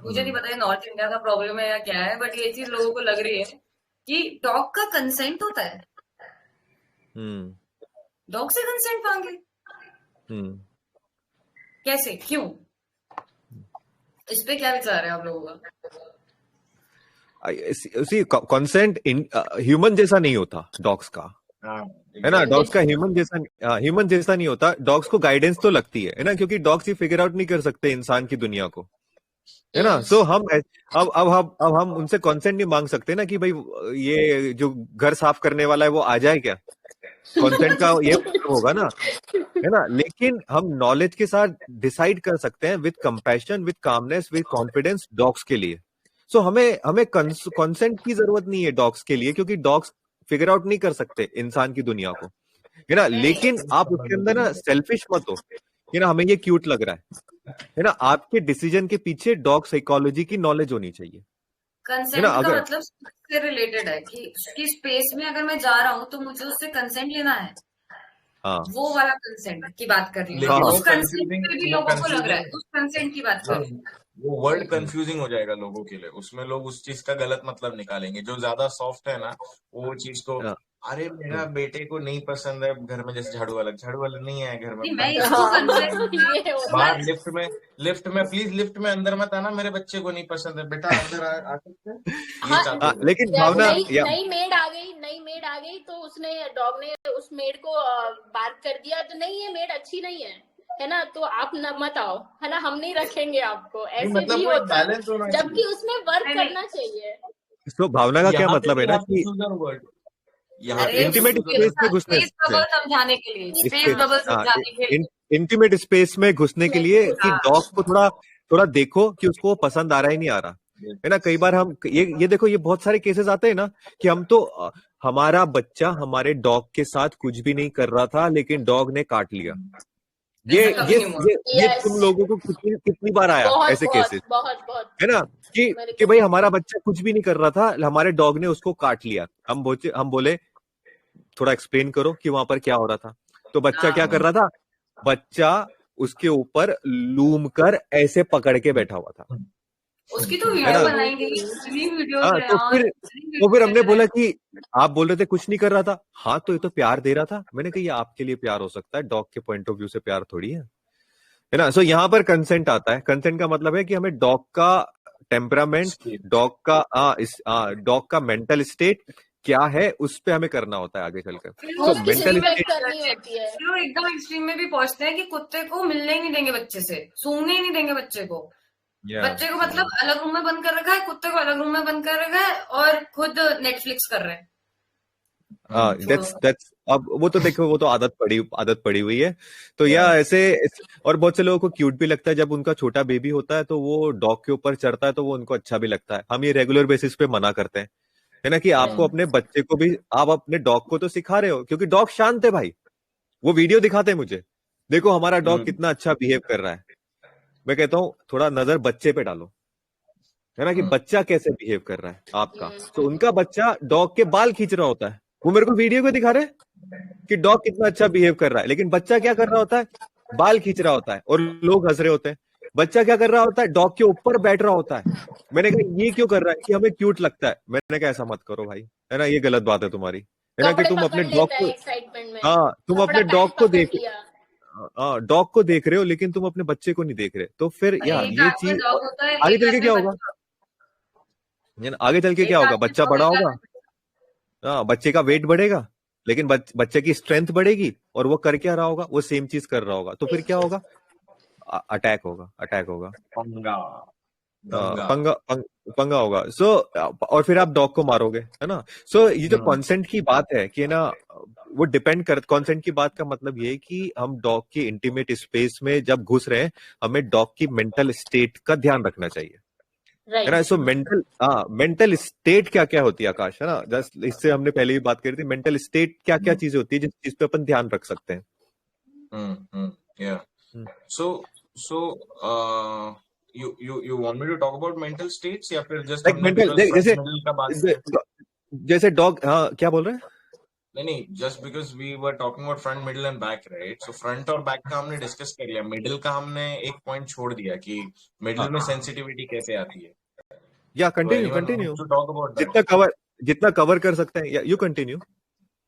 मुझे नहीं पता नॉर्थ इंडिया का प्रॉब्लम है या क्या है, बट ये चीज लोगों को लग रही है कि डॉग का कंसेंट होता है, डॉग से कंसेंट मांगे, कैसे, क्यों, इस पे क्या विचार है आप लोगों का? कंसेंट ह्यूमन जैसा नहीं होता डॉग्स का, है ना, डॉग्स का ह्यूमन जैसा नहीं होता। डॉग्स को गाइडेंस तो लगती है ना, क्योंकि डॉग्स ही फिगर आउट नहीं कर सकते इंसान की दुनिया को, है ना। सो हम अब हम उनसे कंसेंट नहीं मांग सकते ना कि भाई ये जो घर साफ करने वाला है वो आ जाए क्या, कंसेंट का ये होगा ना, है ना। लेकिन हम नॉलेज के साथ डिसाइड कर सकते हैं, with compassion, with calmness, with confidence, dogs के लिए। सो हमें कंसेंट की जरूरत नहीं है डॉग्स के लिए, क्योंकि डॉग्स फिगर आउट नहीं कर सकते इंसान की दुनिया को, है ना। लेकिन आप उसके अंदर ना सेल्फिश मत हो, है ना, हमें ये क्यूट लग रहा है ना। आपके डिसीजन के पीछे डॉग साइकोलॉजी की नॉलेज होनी चाहिए। कंसेंट का मतलब से रिलेटेड है कि स्पेस में अगर मैं जा रहा हूँ तो मुझे उससे कंसेंट लेना है, वो वाला कंसेंट की बात कर रही हूँ। उस कंसेंट पे भी लोगों को लग रहा है, उस कंसेंट की बात कर रही हूँ। वो वर्ड कंफ्यूजिंग हो जाएगा लोगों के लिए, उसमें लोग उस चीज का गलत मतलब निकालेंगे। जो ज्यादा सॉफ्ट है ना, वो चीज को, अरे मेरा बेटे को नहीं पसंद है घर में जैसे झाड़ू वाला नहीं है घर में, बाहर लिफ्ट में प्लीज लिफ्ट में अंदर मत आना, मेरे बच्चे को नहीं पसंद है, बेटा अंदर आ सकते हैं। लेकिन भावना, नई मेड आ गई तो उसने, डॉग ने उस मेड को बात कर दिया, तो नहीं ये मेड अच्छी नहीं है ना, तो आप न मत आओ, है ना, हम नहीं रखेंगे आपको, ऐसे मतलब भी होता है, जबकि उसमें वर्क करना चाहिए। तो भावना का क्या मतलब है ना कि इंटीमेट स्पेस में घुसने, समझाने के लिए, इंटीमेट स्पेस में घुसने के लिए कि डॉग को थोड़ा देखो कि उसको पसंद आ रहा है नहीं आ रहा, है ना। कई बार हम ये देखो, ये बहुत सारे केसेस आते हैं ना कि हम तो, हमारा बच्चा हमारे डॉग के साथ कुछ भी नहीं कर रहा था, लेकिन डॉग ने काट लिया। ये तुम लोगों को कितनी बार आया ऐसे केसेस, है ना, कि भाई हमारा बच्चा कुछ भी नहीं कर रहा था, हमारे डॉग ने उसको काट लिया। हम बोले थोड़ा एक्सप्लेन करो कि वहां पर क्या हो रहा था। तो बच्चा क्या कर रहा था, बच्चा उसके ऊपर लूम कर ऐसे पकड़ के बैठा हुआ था। उसकी तो वीडियो बनाएंगे, तो फिर हमने बोला कि आप बोल रहे थे कुछ नहीं कर रहा था, हाँ तो ये तो प्यार दे रहा था। मैंने कहा ये आपके लिए प्यार हो सकता है, डॉग के पॉइंट ऑफ व्यू से प्यार थोड़ी है ना। सो यहाँ पर कंसेंट आता है। कंसेंट का मतलब है कि हमें डॉग का टेम्परामेंट, डॉग का मेंटल स्टेट, क्या है उस पे हमें करना होता है आगे चलकर। फिर सो उसकी मेंटल रिस्पेक्ट स्टेट करनी होती है। फिर वो एकदम एक्सट्रीम में भी पहुंचते हैं कि कुत्ते को मिलने ही नहीं देंगे बच्चे से, सोने ही नहीं देंगे बच्चे को। या बच्चे को मतलब अलग रूम में बंद कर रखा है, कुत्ते को अलग रूम में बंद कर रखा है और खुद नेटफ्लिक्स कर रहे हैं। दैट्स अब वो तो देखो वो तो आदत पड़ी हुई है। तो या और बहुत से लोगों को क्यूट भी लगता है जब उनका छोटा बेबी होता है तो वो डॉग के ऊपर चढ़ता है तो वो उनको अच्छा भी लगता है। हम ये रेगुलर बेसिस पे मना करते हैं, है ना, कि आपको अपने बच्चे को भी, आप अपने डॉग को तो सिखा रहे हो क्योंकि डॉग शांत है भाई। वो वीडियो दिखाते हैं मुझे, देखो हमारा डॉग कितना अच्छा बिहेव कर रहा है। मैं कहता हूँ थोड़ा नजर बच्चे पे डालो, है ना, कि बच्चा कैसे बिहेव कर रहा है आपका। तो उनका बच्चा डॉग के बाल खींच रहा होता है, वो मेरे को वीडियो को दिखा रहे हैं कि डॉग कितना अच्छा बिहेव कर रहा है, लेकिन बच्चा क्या कर रहा होता है, बाल खींच रहा होता है और लोग हंस रहे होते हैं। बच्चा क्या कर रहा होता है, डॉग के ऊपर बैठ रहा होता है। मैंने कहा ये क्यों कर रहा है, कि हमें क्यूट लगता है। मैंने कहा ऐसा मत करो भाई, है ना, ये गलत बात है तुम्हारी, है ना, कि कपड़े तुम अपने पकड़ डॉग लेता को, है एक्साइटमेंट में, हाँ तुम कपड़ा अपने पैंट डॉग को पकड़ देख, लिया। डॉग को देख रहे हो लेकिन तुम अपने बच्चे को नहीं देख रहे। तो फिर यार एक ये हाथ में चीज डॉग होता है, आगे एक चल के हाथ में क्या होगा, बच्चा। आगे चल के क्या एक होगा, हाथ में बच्चा डॉग, बड़ा एक हाथ होगा, में हाँ बच्चे का वेट बढ़ेगा, लेकिन बच्चे की स्ट्रेंथ बढ़ेगी और वो कर क्या रहा होगा, वो सेम चीज कर रहा होगा। तो फिर क्या होगा, अटैक होगा। पंगा हाँ, दंगा। पंगा होगा। और फिर आप डॉग को मारोगे, है ना। ये जो कंसेंट की बात है कि ना, वो डिपेंड कर, कंसेंट की बात का मतलब ये है कि हम डॉग की इंटीमेट स्पेस में जब घुस रहे हैं, हमें डॉग की मेंटल स्टेट का ध्यान रखना चाहिए, है ना। राइट। मेंटल स्टेट क्या क्या होती है आकाश, है ना, जस्ट इससे हमने पहले भी बात करी थी। मेंटल स्टेट क्या क्या चीजें होती है जिस चीज पे अपन ध्यान रख सकते हैं। Yeah. So, so, you want me to talk about mental states या फिर just लाइक हमने मेंटल, because front जैसे middle का बात किया? जैसे डॉग, हाँ क्या बोल रहे हैं। नहीं, just because we were talking about front middle and back, right? So front और back का हमने डिस्कस कर लिया, middle का हमने एक पॉइंट छोड़ दिया कि middle में सेंसिटिविटी कैसे आती है। या So continue anyone continue, wants to talk about that? जितना कवर कर सकते हैं, या यू कंटिन्यू।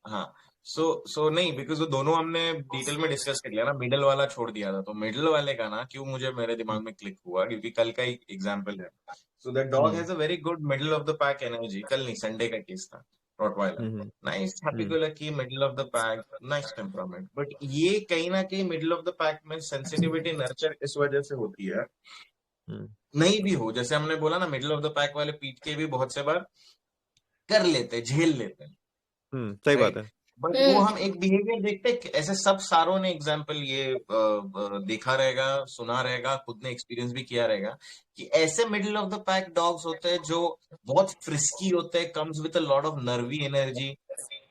हाँ, सो नहीं, बिकॉज वो दोनों हमने डिटेल में डिस्कस कर लिया ना, मिडल वाला छोड़ दिया था। तो मिडल वाले का ना क्यों मुझे मेरे दिमाग में क्लिक हुआ, क्योंकि कल का एक एग्जांपल है। So that dog has a very good middle of the pack energy. कल नहीं, संडे का केस था, Rottweiler, nice happy go lucky, middle of the pack, nice temperament. But ये कहीं ना कहीं मिडल ऑफ द पैक में सेंसिटिविटी नर्चर इस वजह से होती है, नहीं भी हो, जैसे हमने बोला ना, मिडल ऑफ द पैक वाले पीट के भी बहुत से बार कर लेते, झेल लेते हैं, सही बात है। बट वो हम एक बिहेवियर देखते हैं, ऐसे सब सारों ने एग्जाम्पल ये देखा रहेगा, सुना रहेगा, खुद ने एक्सपीरियंस भी किया रहेगा कि ऐसे middle of the pack dogs होते हैं जो बहुत फ्रिस्की होते हैं, comes with a lot of nervy energy,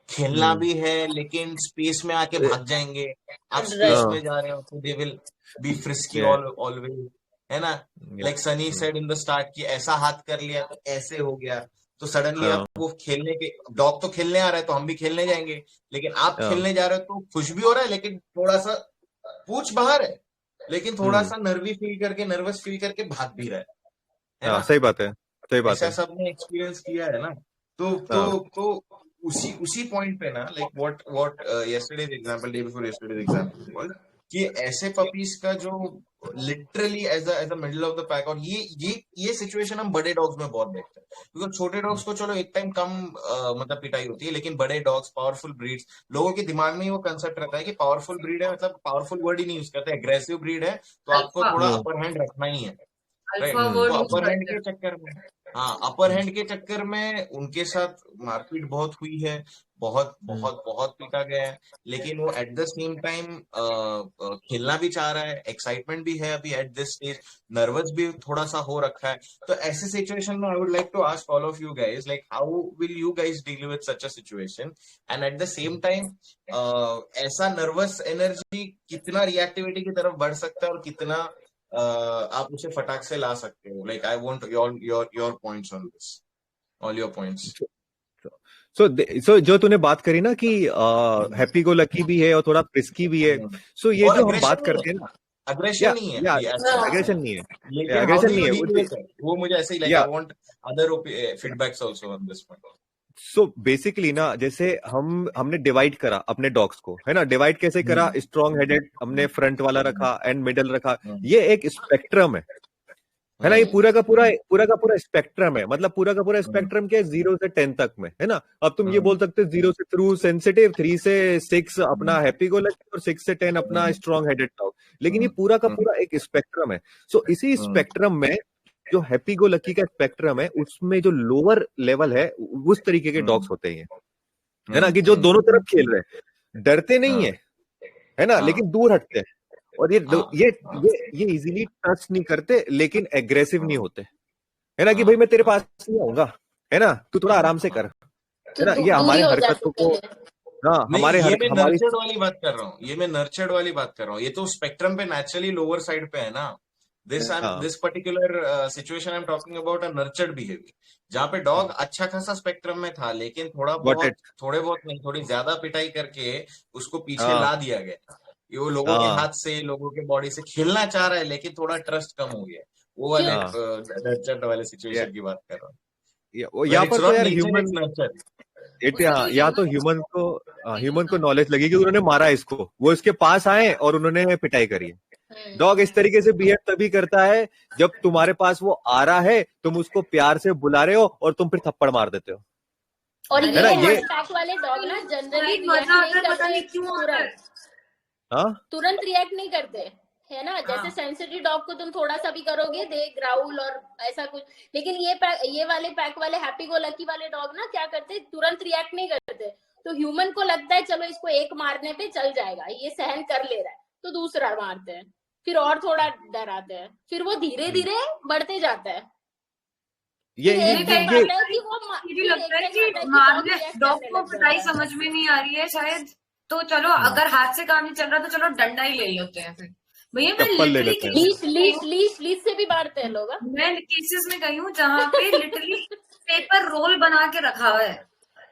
खेलना भी है लेकिन स्पेस में आके भाग जाएंगे। आप स्पेस में जा रहे हो तो they will be frisky always, है ना। Like Sunny said in the start कि ऐसा हाथ कर लिया तो ऐसे हो गया, तो सडनली आप वो खेलने के, डॉग तो खेलने आ रहा है तो हम भी खेलने जाएंगे, लेकिन आप खेलने जा रहे हो तो खुश भी हो रहा है, लेकिन थोड़ा सा पूछ बाहर है, लेकिन थोड़ा सा नर्वस फील करके भाग भी रहा है ना। सही बात है, सही बात ऐसा है। सबने एक्सपीरियंस किया है ना। तो उसी पॉइंट पे ना, like what yesterday's example, day before yesterday's example was कि ऐसे पपीज का जो literally as a middle of the pack, और ये सिचुएशन हम बड़े डॉग्स में बहुत देखते हैं, क्योंकि छोटे डॉग्स को चलो एक टाइम कम मतलब पिटाई होती है, लेकिन बड़े डॉग्स, पावरफुल ब्रीड्स, लोगों के दिमाग में ही वो कंसेप्ट रहता है कि पावरफुल ब्रीड है, मतलब पावरफुल वर्ड ही नहीं यूज करते, एग्रेसिव ब्रीड है तो आपको थोड़ा अपर हैंड रखना ही है, राइट। अल्फा वर्ड तो यूज अपर हैंड करते के हैं। चक्कर में, हाँ, अपर हैंड के चक्कर में उनके साथ मारपीट बहुत हुई है, बहुत बहुत बहुत पीटा गया है, लेकिन वो एट द सेम टाइम खेलना भी चाह रहा है, एक्साइटमेंट भी है अभी एट दिस स्टेज, नर्वस भी थोड़ा सा हो रखा है। तो ऐसे सिचुएशन में I would like to ask all of you guys, like how will you guys deal with such a situation, and at the same time ऐसा नर्वस एनर्जी कितना रिएक्टिविटी की तरफ बढ़ सकता है और कितना आप उसे फटाक से ला सकते हो। Like I want your points on this, all your points. So जो तूने बात करी ना कि हैप्पी गो लकी भी है और थोड़ा फ्रिस्की भी है, ये और जो हम अग्रेशन बात नहीं करते हैं है, ना, अग्रेशन नहीं है या ये, एग्रेशन नहीं है, लेकिन हाउ एग्रेशन डू नहीं यू है डील विद इट, वो मुझे ऐसे ही, लाइक या I want other feedbacks also on this point. So basically ना, जैसे हमने डिवाइड करा अपने डॉग्स को, है ना, डिवाइड कैसे करा, स्ट्रॉन्ग हेडेड हमने फ्रंट वाला रखा एंड मिडल रखा, ये एक स्पेक्ट्रम है, है ना। ये पूरा का पूरा स्पेक्ट्रम है, मतलब पूरा का पूरा स्पेक्ट्रम क्या है, 0 से 10 तक में, है ना। अब तुम ये बोल सकते हो 0 से थ्रू सेंसिटिव, 3 से 6 अपना हैप्पी गो लकी, और 6 से 10 अपना स्ट्रॉन्ग हेडेड डॉग, लेकिन ये पूरा का पूरा एक स्पेक्ट्रम है। सो इसी स्पेक्ट्रम में जो हैप्पी गो लकी का स्पेक्ट्रम है, उसमें जो लोअर लेवल है, उस तरीके के डॉग्स होते हैं, है ना, कि जो दोनों तरफ खेल रहे हैं, डरते नहीं है ना, लेकिन दूर हटते हैं, और ये इजीली टच नहीं करते, लेकिन एग्रेसिव नहीं होते, है ना, कि भाई मैं तेरे पास नहीं आऊंगा, है ना, तू थोड़ा आराम से कर, है ना। ये हमारे हरकतों को, हाँ, हमारे ये मैं नर्चर्ड वाली बात कर रहा हूँ, ये मैं नर्चर्ड वाली बात कर रहा हूँ। ये तो स्पेक्ट्रम पे नेचुरली लोअर साइड पे है ना। This particular situation I am talking about a nurtured behaviour, जहाँ पे डॉग अच्छा खासा स्पेक्ट्रम में था, लेकिन थोड़े बहुत नहीं, थोड़ी ज्यादा पिटाई करके उसको पीछे ला दिया गया। ये वो लोगों के हाथ से, लोगों के बॉडी से खेलना चाह रहा है, लेकिन थोड़ा ट्रस्ट कम हो गया। वो वाले नर्चर्ड वाले सिचुएशन की बात कर रहा हूँ। यहाँ पर तो यार या तो ह्यूमन को नॉलेज लगी कि उन्होंने मारा इसको, वो इसके पास आए और उन्होंने पिटाई करी है। डॉग इस तरीके से बिहेव तभी करता है जब तुम्हारे पास वो आ रहा है, तुम उसको प्यार से बुला रहे हो और तुम फिर थप्पड़ मार देते हो। और ये पैक वाले डॉग ना जनरली तुरंत रिएक्ट नहीं करते, है ना। जैसे सेंसिटिव डॉग को तुम थोड़ा सा भी करोगे, दे ग्राउल और ऐसा कुछ, लेकिन ये वाले पैक वाले हैप्पी गो लकी वाले डॉग ना क्या करते, तुरंत रिएक्ट नहीं करते। तो ह्यूमन को लगता है चलो इसको एक मारने पे चल जाएगा, ये सहन कर ले रहा है, तो दूसरा मारते हैं, फिर और थोड़ा डराते हैं, फिर वो धीरे धीरे बढ़ते जाता है। ये लगता है कि मारने डॉग को पिटाई समझ में नहीं आ रही है शायद, तो चलो अगर हाथ से काम नहीं चल रहा तो चलो डंडा ही ले लेते हैं। फिर भैया मैं लिटरली लीश से भी मारते हैं लोग। मैं केसेस में गई हूँ जहाँ पे लिटरली पेपर रोल बना के रखा हुआ है।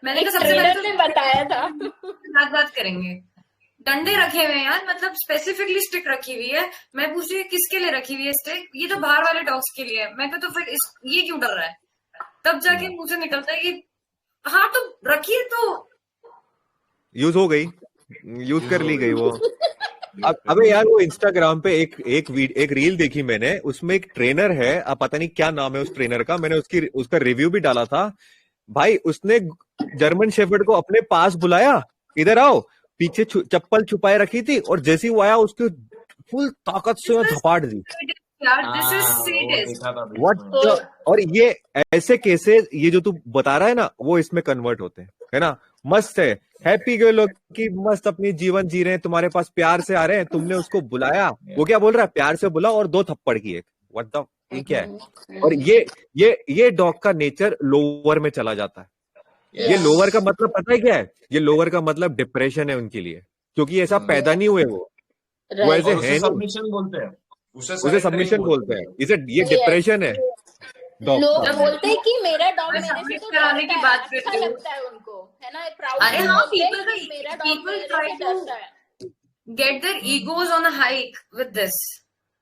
मैंने कहा सबसे पहले बताया था, बात करेंगे, डंडे रखे हुए हैं यार, मतलब स्पेसिफिकली स्टिक रखी हुई है। मैं पूछ रही किसके लिए रखी हुई है स्टिक, ये तो बाहर वाले डॉग्स के लिए है। मैं तो फिर ये क्यों डर रहा है, तब जाके मुंह से निकलता है कि हाँ तो रखिए, तो यूज हो गई, यूज कर ली गई वो। अबे यार वो इंस्टाग्राम पे एक रील देखी मैंने, उसमें एक ट्रेनर है, अब पता नहीं क्या नाम है उस ट्रेनर का, मैंने उसका रिव्यू भी डाला था भाई। उसने जर्मन शेफर्ड को अपने पास बुलाया, इधर आओ, पीछे चप्पल छुपाए रखी थी, और जैसे ही वो आया उसकी फुल ताकत से धपाट दी। और ये ऐसे केसेस, ये जो तू बता रहा है ना, वो इसमें कन्वर्ट होते हैं, है ना। मस्त है, हैप्पी गो लोग की मस्त अपनी जीवन जी रहे हैं, तुम्हारे पास प्यार से आ रहे हैं, तुमने उसको बुलाया, वो क्या बोल रहा है, प्यार से बुला और 2 थप्पड़ की एक, व्हाट द, ये क्या है। और ये डॉग का नेचर लोअर में चला जाता है। ये लोअर का मतलब पता है क्या है, ये लोअर का मतलब डिप्रेशन है उनके लिए, क्योंकि ऐसा पैदा नहीं हुए वो ऐसे है, सबमिशन बोलते हैं, उसे सबमिशन बोलते हैं, इसे ये डिप्रेशन है। लोग बोलते हैं कि मेरा डॉग मेरे से तो कराने की बात करते हैं, लगता है उनको, है ना, प्राउड। अरे हाँ, people try to get their egos on a hike with this.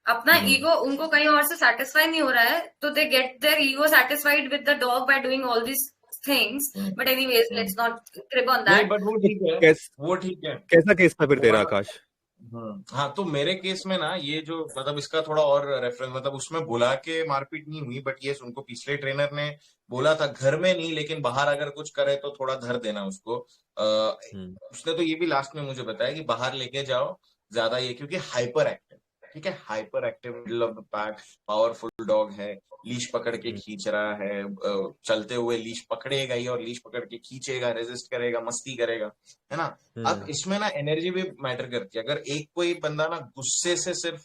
अपना ईगो उनको कहीं और से सेटिस्फाई नहीं हो रहा है, तो they get their ego satisfied with the dog by doing all this things, but anyways let's not crib on that. but वो ठीक है, वो ठीक है। कैसा केस था फिर तेरा आकाश? हाँ, तो मेरे केस में ना, ये जो मतलब इसका थोड़ा और रेफरेंस, मतलब उसमें बुला के मारपीट नहीं हुई, बट ये उनको पिछले ट्रेनर ने बोला था, घर में नहीं लेकिन बाहर अगर कुछ करे तो थोड़ा धर देना उसको। उसने तो ये भी लास्ट में मुझे बताया कि बाहर लेके जाओ ज्यादा, ये क्योंकि हाइपर एक्टिव, ठीक है, hyper active, middle of the pack, powerful dog है, लीश पकड़ के खींच रहा है, चलते हुए लीश पकड़ेगा ही और लीश पकड़ के खींचेगा, रेजिस्ट करेगा, मस्ती करेगा, है ना। अब इसमें ना एनर्जी भी मैटर करती है। अगर एक कोई बंदा ना गुस्से से सिर्फ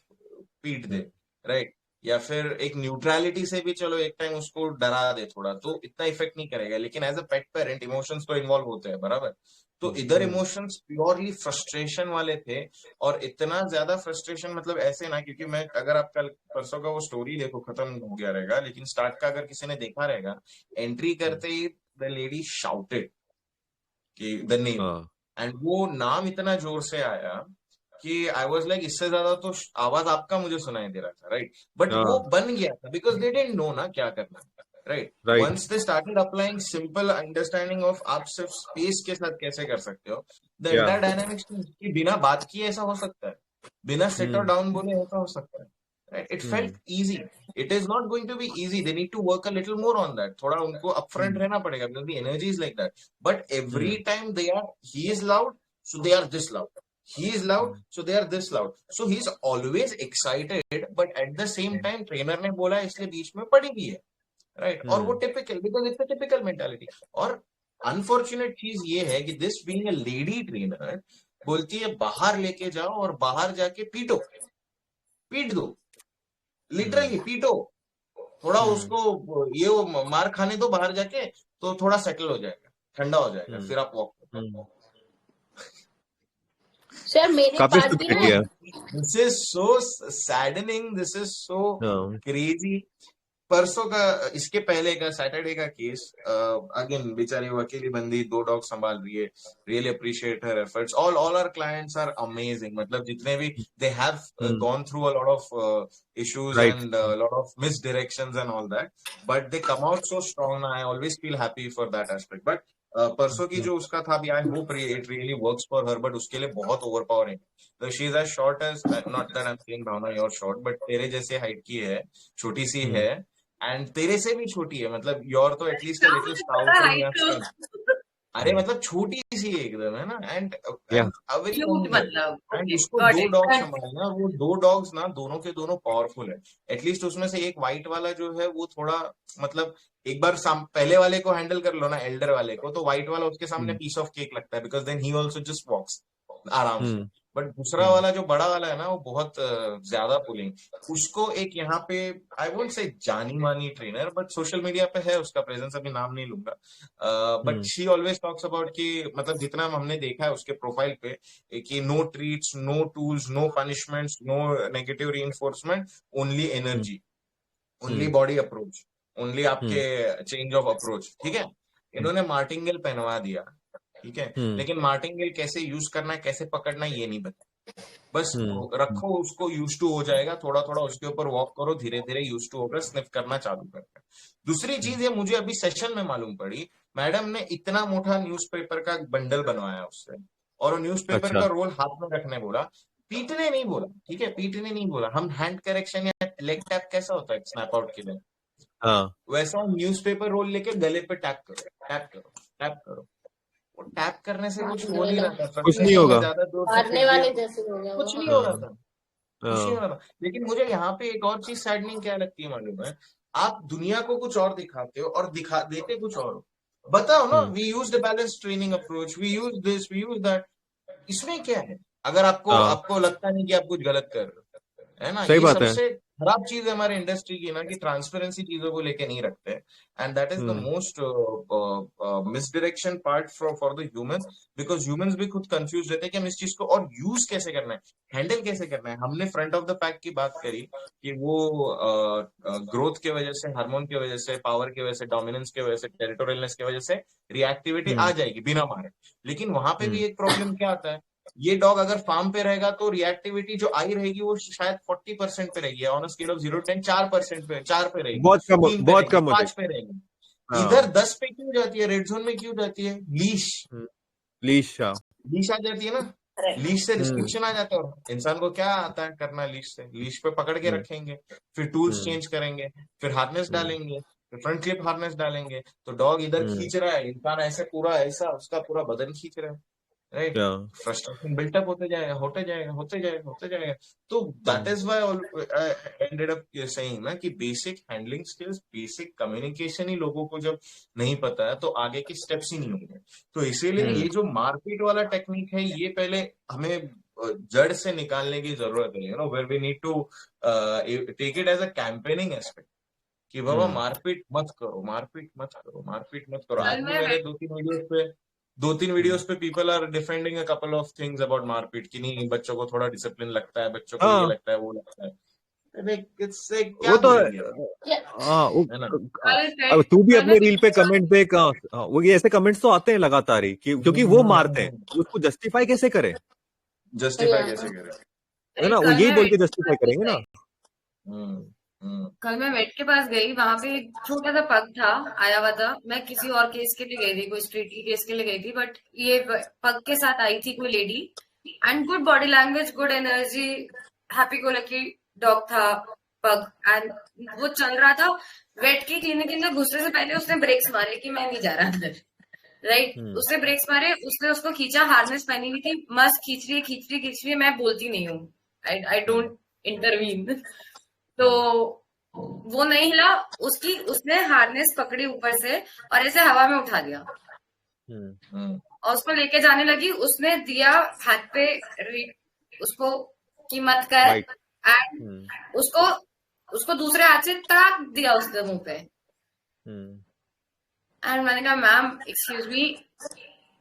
पीट दे, राइट, या फिर एक न्यूट्रलिटी से भी चलो एक टाइम उसको डरा दे थोड़ा, तो इतना इफेक्ट नहीं करेगा। लेकिन as a pet parent emotions तो इन्वॉल्व होते हैं, बराबर। तो इधर इमोशंस प्योरली फ्रस्ट्रेशन वाले थे, और इतना ज्यादा फ्रस्ट्रेशन मतलब ऐसे ना, क्योंकि मैं अगर आप कल परसों का वो स्टोरी देखो, खत्म हो गया रहेगा, लेकिन स्टार्ट का अगर किसी ने देखा रहेगा, एंट्री करते ही द लेडी शाउटेड कि द नेम, एंड वो नाम इतना जोर से आया कि आई वाज लाइक, इससे ज्यादा तो आवाज आपका मुझे सुनाई दे रहा था, राइट। बट वो बन गया था बिकॉज दे डिडंट नो ना क्या करना, right. Once they started applying simple understanding of आप सिर्फ स्पेस के साथ कैसे कर सकते हो, द एंटायर डायनामिक्स कि बिना बात किए ऐसा हो सकता है, बिना सेट और डाउन बोले ऐसा हो सकता है, right. It felt easy, It is not going to be easy. They need to work a little more on that. थोड़ा उनको upfront रहना पड़ेगा because the energy is like that. But every time he is loud, so they are this loud. He is loud, so they are this loud. So he is always excited, but at the same time trainer ने बोला इसलिए बीच में पड़ी भी है, right? और वो typical, because it's a typical mentality. और unfortunate चीज ये है कि this being a lady trainer बोलती है बाहर लेके जाओ और बाहर जाके पीट दो, लिटरली पीटो, थोड़ा उसको ये मार खाने दो बाहर जाके, तो थोड़ा सेटल हो जाएगा, ठंडा हो जाएगा, फिर आप वॉक करो। सर मेरे पास भी ना, this is so saddening, this is so crazy. परसों का, इसके पहले का सैटरडे का केस, अगेन बेचारी वो अकेली बंदी 2 डॉग संभाल रही है, really appreciate her efforts. All our clients are amazing, मतलब जितने भी they have gone through a lot of issues and a lot of misdirections and all that, but they come out so strong. I always feel happy for that aspect. But परसों की जो उसका था, I hope it really works for her, but उसके लिए बहुत overpowering. So she is as short as, not that I'm saying Bhavna you're short, but तेरे जैसे हाइट की है, छोटी सी है, एंड तेरे से भी छोटी है, मतलब योर तो एटलीस्ट अ लिटिल स्टाउट, अरे मतलब छोटी सी एकदम है ना, एंड उसको 2 डॉग संभालना, वो 2 डॉग्स ना दोनों के दोनों पावरफुल है। एटलीस्ट उसमें से एक व्हाइट वाला जो है वो थोड़ा, मतलब एक बार पहले वाले को हैंडल कर लो ना, एल्डर वाले को, तो व्हाइट वाला उसके सामने पीस ऑफ केक लगता है, because then he also just walks आराम से। बट दूसरा वाला जो बड़ा वाला है ना, वो बहुत ज्यादा पुलिंग। उसको एक यहाँ पे, आई वोंट से जानी मानी ट्रेनर, बट सोशल मीडिया पे है उसका प्रेजेंस, अभी नाम नहीं लूंगा, but she always talks about कि मतलब जितना हमने देखा है उसके प्रोफाइल पे कि no treats, no tools, no punishments, no negative reinforcement, only energy, only body approach, only आपके चेंज ऑफ अप्रोच। ठीक है, इन्होंने मार्टिंगेल पहनवा दिया, ठीक है, लेकिन मार्टिंगेल कैसे यूज करना है, कैसे पकड़ना है, ये नहीं बता, बस रखो उसको, यूज टू हो जाएगा, थोड़ा थोड़ा उसके ऊपर वॉक करो, धीरे धीरे यूज टू होकर स्निफ करना चालू करना। दूसरी चीज ये मुझे अभी सेशन में मालूम पड़ी, मैडम ने इतना मोटा न्यूज़पेपर का बंडल बनवाया उससे, और न्यूज़पेपर का रोल हाथ में रखने बोला, पीटने नहीं बोला, ठीक है, पीटने नहीं बोला। हम हैंड करेक्शन या लेग टैप कैसा होता है स्नैप आउट के लिए, वैसा न्यूज़पेपर रोल लेके गले पे टैप करो, टैप करो, टैप करो। टैप करने से कुछ हो नहीं रहा था, कुछ नहीं होगा, मारने वाले जैसे हो गया, कुछ नहीं हो रहा था, कुछ नहीं हो रहा था। लेकिन मुझे यहाँ पे एक और चीज सैडनिंग क्या लगती है मालूम है, आप दुनिया को कुछ और दिखाते हो और दिखा देते कुछ और हो। बताओ ना, we use the balance training approach, we use this, we use that, इसमें क्या है? अगर आपको लगता नहीं कि आप कुछ गलत कर रहे हो, है ना, सही बात है। सबसे खराब चीज है हमारे इंडस्ट्री की ना, कि ट्रांसपेरेंसी चीजों को लेके नहीं रखते, and that is the most misdirection part for the humans, because humans भी खुद कंफ्यूज रहते हैं कि हम इस चीज को और यूज कैसे करना है, हैंडल कैसे करना है। हमने फ्रंट ऑफ द पैक की बात करी कि वो ग्रोथ की वजह से, हार्मोन की वजह से, पावर की वजह से, डोमिनेंस की वजह से, टेरिटोरियलनेस की वजह से रिएक्टिविटी आ जाएगी बिना मारे। लेकिन वहां पे भी एक प्रॉब्लम क्या आता है, ये डॉग अगर फार्म पे रहेगा तो रिएक्टिविटी जो आई रहेगी वो शायद 40% पे रहेगी, on a scale of 0 to 10 4% पे, 4 पे रहेगी, बहुत कम 5 पे रहेगी। इधर 10 पे क्यों जाती है, रेड जोन में क्यों जाती है? लीश आ जाती है ना, लीश से रिस्ट्रिक्शन आ जाता है, और इंसान को क्या आता है करना, लीश पे पकड़ के रखेंगे, फिर टूल्स चेंज करेंगे, फिर हार्नेस डालेंगे, फिर फ्रंट क्लिप हार्नेस डालेंगे, तो डॉग इधर खींच रहा है, इंसान ऐसे पूरा ऐसा उसका पूरा बदन खींच रहा है, राइट, फ्रस्ट्रेशन बिल्टअप होते जाएगा। तो that is why I ended up saying ना कि basic handling skills, basic communication ही लोगों को जब नहीं पता है तो आगे के स्टेप्स ही नहीं होंगे। तो इसीलिए ये जो मारपीट वाला टेक्निक है, ये पहले हमें जड़ से निकालने की जरूरत है, you know, where we need to take it as a campaigning aspect, कि बाबा मारपीट मत करो। आज भी मेरे 2-3 वीडियोस पे people are defending a couple of things about मारपीट, कि नहीं बच्चों को थोड़ा डिसिप्लिन लगता है, बच्चों को ये लगता है, वो लगता है। वो तो अब तू भी अपने रील पे कमेंट पे वो ये ऐसे कमेंट्स तो आते हैं लगातार ही, क्योंकि वो मारते हैं, उसको जस्टिफाई कैसे करें, है ना, वो यही बोल के जस्टिफाई करेंगे ना। कल मैं वेट के पास गई, वहां पे एक छोटा सा पग था, आया हुआ था। मैं किसी और केस के लिए गई थी, कोई स्ट्रीट की केस के लिए गई थी, बट ये पग के साथ आई थी कोई lady, and good body language, good energy, happy go lucky dog था पग, एंड वो चल रहा था, वेट की क्लिनिक के अंदर घुसने से पहले उसने ब्रेक्स मारे कि मैं नहीं जा रहा अंदर, राइट। उसने ब्रेक्स मारे, उसने उसको खींचा, हार्नेस पहनी हुई थी, मस्त खींच रही है, मैं बोलती नहीं हूँ, आई डोंट इंटरवीन। तो वो नहीं हिला, उसने हार्नेस पकड़ी ऊपर से और ऐसे हवा में उठा दिया और उसको लेके जाने लगी। उसने दिया हाथ पे उसको कि मत कर, Right. एंड उसको दूसरे हाथ से तड़ाक दिया उसके मुंह पे। एंड मैंने कहा मैम एक्सक्यूज मी,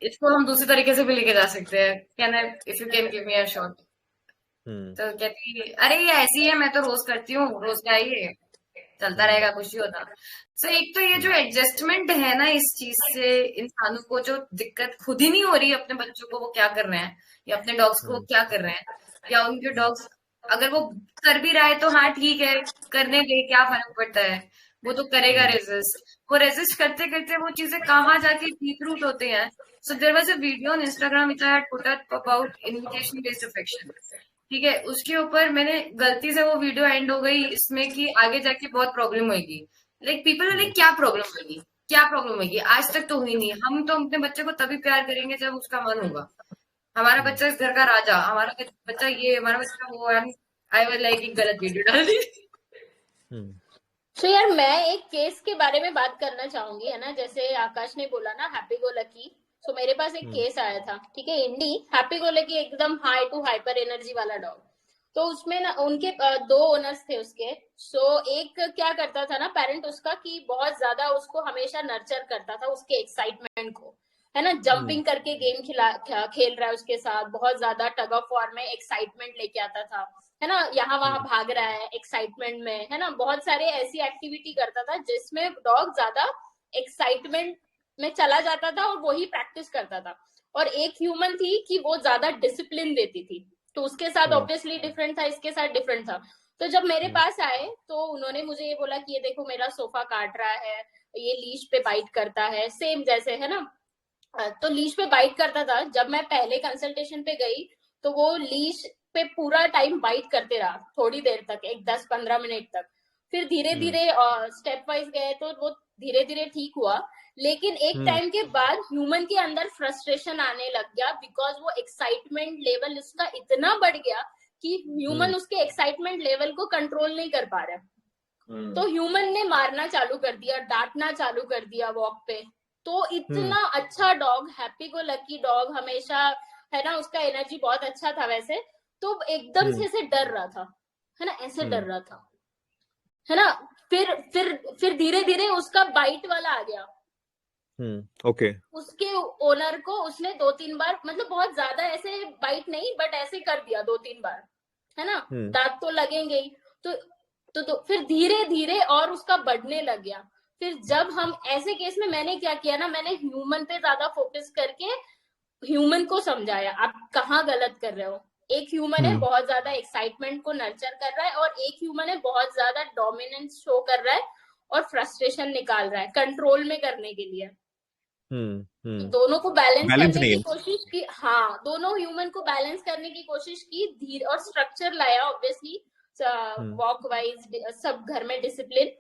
इसको हम दूसरी तरीके से भी लेके जा सकते हैं, can I, if you can give me a shot. तो कहती अरे ये ऐसी है, मैं तो रोज करती हूँ, रोज का ही चलता रहेगा, कुछ ही होता। सो एक तो ये जो एडजस्टमेंट है ना इस चीज से, इंसानों को जो दिक्कत खुद ही नहीं हो रही है अपने बच्चों को वो क्या कर रहे हैं, या अपने डॉग्स को क्या कर रहे हैं, या उनके डॉग्स अगर वो कर भी रहा है तो हाँ ठीक है, करने दे, क्या फर्क पड़ता है, वो तो करेगा रेजिस्ट। वो रेजिस्ट करते करते वो चीजें कहाँ जाके डीप रूट होते हैं। So there was a video on Instagram which I had put up about invitation based affection, ठीक है। उसके ऊपर मैंने गलती से वो वीडियो एंड हो गई इसमें कि आगे जाके बहुत प्रॉब्लम होगी। लाइक पीपल लाइक क्या प्रॉब्लम होगी, क्या प्रॉब्लम होगी, आज तक तो हुई नहीं। हम तो अपने बच्चे को तभी प्यार करेंगे जब उसका मन होगा। हमारा बच्चा इस घर का राजा, हमारा बच्चा ये, हमारा बच्चा वो। आई वाज लाइक एक गलत वीडियो डाल दी। तो यार मैं एक केस के बारे में बात करना चाहूंगी, है ना, जैसे आकाश ने बोला ना हैप्पी गो लकी। सो मेरे पास एक केस आया था, ठीक है, इंडी, हैप्पी गो लकी, एकदम हाई टू हाइपर एनर्जी वाला डॉग। तो उसमें ना उनके 2 ओनर्स थे उसके। सो एक क्या करता था ना पेरेंट उसका कि बहुत ज्यादा उसको हमेशा नर्चर करता था, उसके एक्साइटमेंट को, है ना, जंपिंग करके गेम खेल रहा है उसके साथ, बहुत ज्यादा टग ऑफ वॉर में एक्साइटमेंट लेके आता था, है ना, यहाँ वहां भाग रहा है एक्साइटमेंट में, है ना, बहुत सारे ऐसी एक्टिविटी करता था जिसमें डॉग ज्यादा एक्साइटमेंट में चला जाता था और वही प्रैक्टिस करता था। और एक ह्यूमन थी कि वो ज्यादा डिसिप्लिन देती थी, तो उसके साथ ऑब्वियसली डिफरेंट था, इसके साथ डिफरेंट था। तो जब मेरे पास आए तो उन्होंने मुझे ये बोला कि ये देखो मेरा सोफा काट रहा है, ये लीश पे बाइट करता है, सेम जैसे, है ना। तो लीश पे बाइट करता था। जब मैं पहले कंसल्टेशन पे गई तो वो लीश पे पूरा टाइम बाइट करते रहा, थोड़ी देर तक, एक 10-15 मिनट तक। फिर धीरे धीरे स्टेप वाइज गए तो वो धीरे धीरे ठीक हुआ। लेकिन एक टाइम के बाद ह्यूमन के अंदर फ्रस्ट्रेशन आने लग गया, बिकॉज वो एक्साइटमेंट लेवल उसका इतना बढ़ गया कि ह्यूमन उसके एक्साइटमेंट लेवल को कंट्रोल नहीं कर पा रहा। तो ह्यूमन ने मारना चालू कर दिया, डांटना चालू कर दिया वॉक पे। तो इतना अच्छा dog, happy go lucky dog हमेशा, है ना, उसका एनर्जी बहुत अच्छा था वैसे, तो एकदम से ऐसे डर रहा था, है ना, ऐसे डर रहा था, है ना। फिर धीरे धीरे उसका बाइट वाला आ गया। ओके। उसके ओनर को उसने 2-3 बार, मतलब बहुत ज्यादा ऐसे बाइट नहीं, बट ऐसे कर दिया 2-3 बार, है ना, दांत तो लगेंगे ही। तो फिर धीरे धीरे और उसका बढ़ने लग गया। फिर जब हम ऐसे केस में, मैंने क्या किया ना, मैंने ह्यूमन पे ज्यादा फोकस करके ह्यूमन को समझाया आप कहाँ गलत कर रहे हो। एक ह्यूमन है बहुत ज्यादा एक्साइटमेंट को नर्चर कर रहा है, और एक ह्यूमन है बहुत ज्यादा डोमिनेंस शो कर रहा है और फ्रस्ट्रेशन निकाल रहा है कंट्रोल में करने के लिए। दोनों को बैलेंस करने की कोशिश की, हाँ, दोनों ह्यूमन को बैलेंस करने की कोशिश की, धीरे, और स्ट्रक्चर लाया ऑब्वियसली, वॉक वाइज, सब घर में डिसिप्लिन।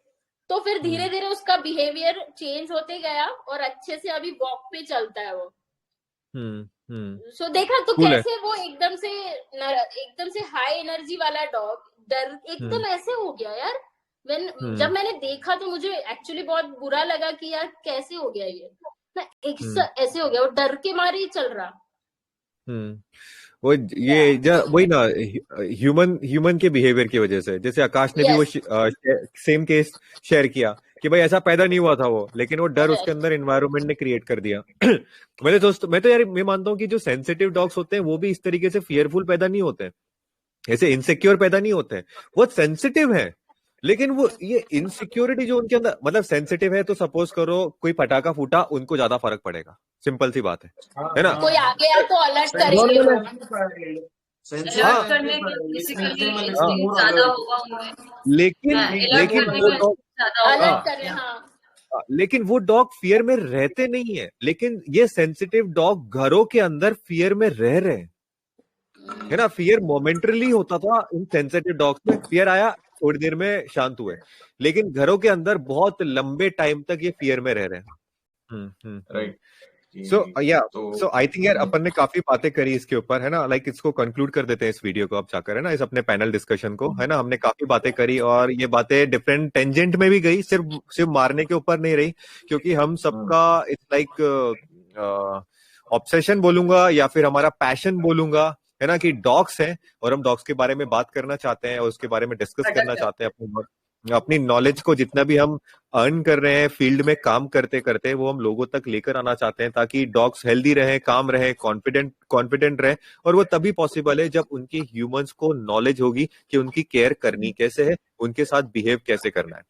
तो फिर धीरे धीरे उसका बिहेवियर चेंज होते गया और अच्छे से अभी वॉक पे चलता है वो। सो देखा तो कैसे वो एकदम से हाई एनर्जी वाला डॉग डर एकदम ऐसे हो गया यार। जब मैंने देखा तो मुझे एक्चुअली बहुत बुरा लगा कि यार कैसे हो गया ये ना, ऐसे हो गया, वो डर के मारे ही चल रहा। वो ये वही ना, ह्यूमन के बिहेवियर की वजह से। जैसे आकाश ने भी वो सेम केस शेयर किया कि भाई ऐसा पैदा नहीं हुआ था वो, लेकिन वो डर उसके अंदर एनवायरनमेंट ने क्रिएट कर दिया। मैं तो यार मैं मानता हूँ कि जो सेंसिटिव डॉग्स होते हैं वो भी इस तरीके से फियरफुल पैदा नहीं होते, ऐसे इनसिक्योर पैदा नहीं होते हैं। वो सेंसिटिव है, लेकिन वो ये इनसिक्योरिटी जो उनके अंदर, मतलब सेंसिटिव है तो सपोज करो कोई पटाखा फूटा, उनको ज्यादा फर्क पड़ेगा, सिंपल सी बात है ना। कोई आ गया तो अलर्ट करेंगे, लेकिन वो डॉग फियर में रहते नहीं है। लेकिन ये सेंसिटिव डॉग घरों के अंदर फियर में रह रहे हैं, है ना। फियर मोमेंटरली होता था इन सेंसिटिव डॉग्स में, फियर आया थोड़ी देर में शांत हुए, लेकिन घरों के अंदर बहुत लंबे टाइम तक ये फियर में रह रहे हैं। राइट। सो आई थिंक यार अपन ने काफी बातें करी इसके ऊपर, है ना, लाइक इसको कंक्लूड कर देते हैं इस वीडियो को अब जाकर, है ना, इस अपने पैनल डिस्कशन को, है ना। हमने काफी बातें करी और ये बातें डिफरेंट टेंजेंट में भी गई, सिर्फ मारने के ऊपर नहीं रही, क्योंकि हम सबका इट्स लाइक ऑब्सेशन बोलूंगा या फिर हमारा पैशन बोलूंगा, है ना, कि डॉग्स हैं और हम डॉग्स के बारे में बात करना चाहते हैं और उसके बारे में डिस्कस करना चाहते हैं। अपनी नॉलेज को जितना भी हम अर्न कर रहे हैं फील्ड में काम करते करते, वो हम लोगों तक लेकर आना चाहते हैं, ताकि डॉग्स हेल्दी रहे, काम रहे, कॉन्फिडेंट रहे। और वो तभी पॉसिबल है जब उनकी ह्यूमंस को नॉलेज होगी कि उनकी केयर करनी कैसे है, उनके साथ बिहेव कैसे करना है।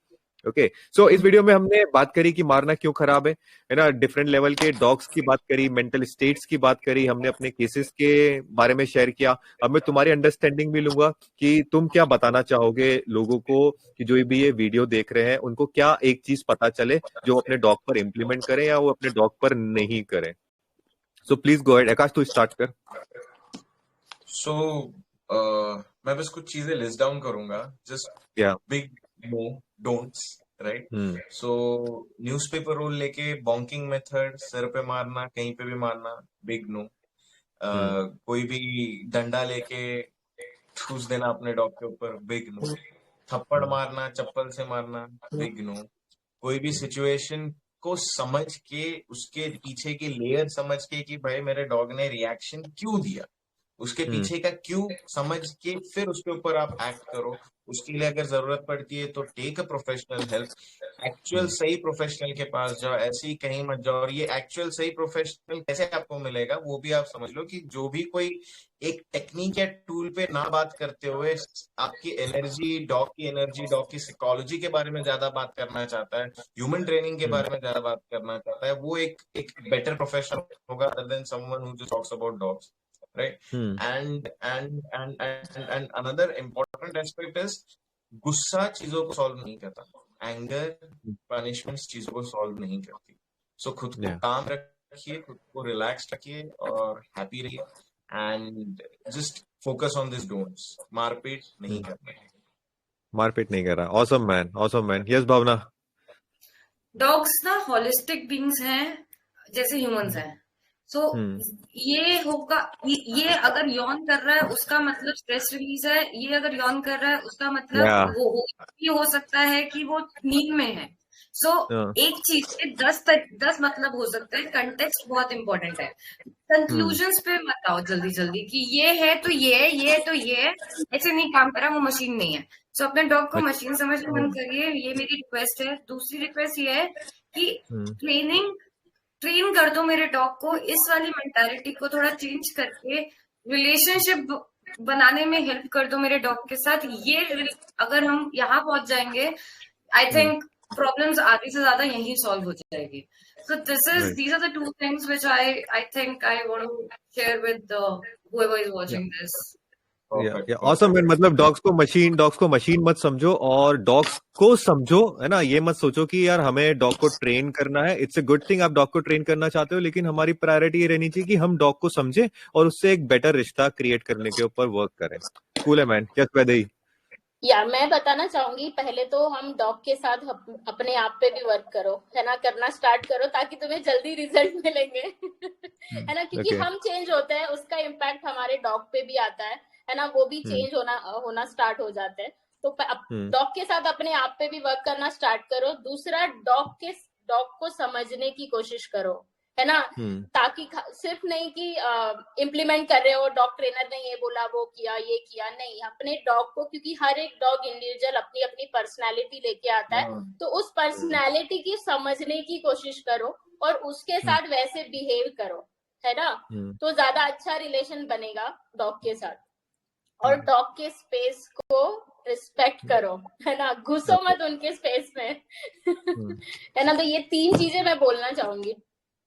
ओके, सो इस वीडियो में हमने बात करी कि मारना क्यों खराब है ना, डिफरेंट लेवल के डॉग्स की बात करी, मेंटल स्टेट्स की बात करी, हमने अपने केसेस के बारे में शेयर किया। अब मैं तुम्हारी अंडरस्टैंडिंग भी लूंगा कि तुम क्या बताना चाहोगे लोगों को, कि जो भी ये वीडियो देख रहे हैं उनको क्या एक चीज पता चले जो अपने डॉग पर इम्प्लीमेंट करें या वो अपने डॉग पर नहीं करें। सो प्लीज गो अहेड, आकाश तू स्टार्ट कर। सो मैं बस कुछ चीजें लिस्ट डाउन करूंगा, just big no don'ts, right. So newspaper roll लेके बॉन्किंग मेथड, सर पे मारना, कहीं पे भी मारना, बिग नो। कोई भी डंडा लेके ठूस देना अपने डॉग के ऊपर, बिग नो। थप्पड़ मारना, चप्पल से मारना, बिग नो। कोई भी सिचुएशन को समझ के, उसके पीछे की लेयर समझ के कि भाई मेरे डॉग ने रिएक्शन क्यों दिया, उसके पीछे का क्यों समझ के फिर उसके ऊपर आप एक्ट करो। उसके लिए अगर जरूरत पड़ती है तो take a professional help, actual सही प्रोफेशनल के पास जाओ, ऐसे ही कहीं मत जाओ। और ये एक्चुअल सही प्रोफेशनल कैसे आपको मिलेगा वो भी आप समझ लो, कि जो भी कोई एक टेक्निक या टूल पे ना बात करते हुए आपकी एनर्जी, डॉग की साइकोलॉजी के बारे में ज्यादा बात करना चाहता है, ह्यूमन ट्रेनिंग के बारे में ज्यादा बात करना चाहता है, वो एक बेटर प्रोफेशनल होगा other than someone who just talks about dogs, right? And another important aspect is गुस्सा चीजों को सॉल्व नहीं करता, एंगर, पनिशमेंट्स चीजों को सॉल्व नहीं करती। सो खुद को काम रखिए, खुद को रिलैक्स रखिए और हैप्पी रहिए, and just focus on this don'ts. मारपीट नहीं करना है, मारपीट नहीं कर रहा। Awesome man, awesome man. Yes Bhavna. Dogs ना होलिस्टिक बीइंग्स हैं, जैसे ह्यूमंस हैं। सो ये होगा, ये अगर यौन कर रहा है उसका मतलब स्ट्रेस रिलीज है, ये अगर यौन कर रहा है उसका मतलब ये हो सकता है कि वो नींद में है। सो एक चीज के 10 मतलब हो सकता है। कंटेक्स्ट बहुत इंपॉर्टेंट है। कंक्लूजन्स पे मत आओ जल्दी जल्दी कि ये है तो ये है, ये है तो ये है, ऐसे नहीं काम करा, वो मशीन नहीं है। सो अपने डॉग को मशीन समझ के बंद करिए, ये मेरी रिक्वेस्ट है। दूसरी रिक्वेस्ट ये है कि ट्रेन कर दो मेरे डॉग को, इस वाली मेंटालिटी को थोड़ा चेंज करके रिलेशनशिप बनाने में हेल्प कर दो मेरे डॉग के साथ। ये अगर हम यहाँ पहुंच जाएंगे, आई थिंक प्रॉब्लम्स आगे से ज्यादा यहीं सॉल्व हो जाएगी। सो these are the two things which I think I want to share with whoever is watching this. Awesome man. मतलब डॉग्स को मशीन मत समझो और डॉग्स को समझो, है ना। ये मत सोचो कि यार हमें डॉग को ट्रेन करना है। इट्स अ गुड थिंग आप डॉग को ट्रेन करना चाहते हो, लेकिन हमारी प्रायोरिटी ये रहनी चाहिए कि हम डॉग को समझे और उससे एक बेटर रिश्ता क्रिएट करने के ऊपर वर्क करें। कूल है मैन। यस वैदेही। या मैं बताना चाहूंगी, पहले तो हम डॉग के साथ अपने आप पे भी वर्क करो, है ना, करना स्टार्ट करो, ताकि तुम्हें जल्दी रिजल्ट मिलेंगे है ना, क्योंकि हम चेंज होते हैं, उसका इम्पैक्ट हमारे डॉग पे भी आता है ना, वो भी चेंज होना स्टार्ट हो जाते हैं। तो डॉग के साथ अपने आप पे भी वर्क करना स्टार्ट करो। दूसरा, डॉग को समझने की कोशिश करो, है ना, ताकि सिर्फ नहीं कि इम्प्लीमेंट कर रहे हो, डॉग ट्रेनर ने ये बोला, वो किया, ये किया, नहीं, अपने डॉग को, क्योंकि हर एक डॉग इंडिविजुअल अपनी अपनी पर्सनैलिटी लेके आता है, तो उस पर्सनैलिटी की समझने की कोशिश करो और उसके साथ वैसे बिहेव करो, है ना, तो ज्यादा अच्छा रिलेशन बनेगा डॉग के साथ। और डॉग के स्पेस को रिस्पेक्ट करो, है ना, घुसो मत उनके स्पेस में है ना। तो ये 3 चीजें मैं बोलना चाहूंगी।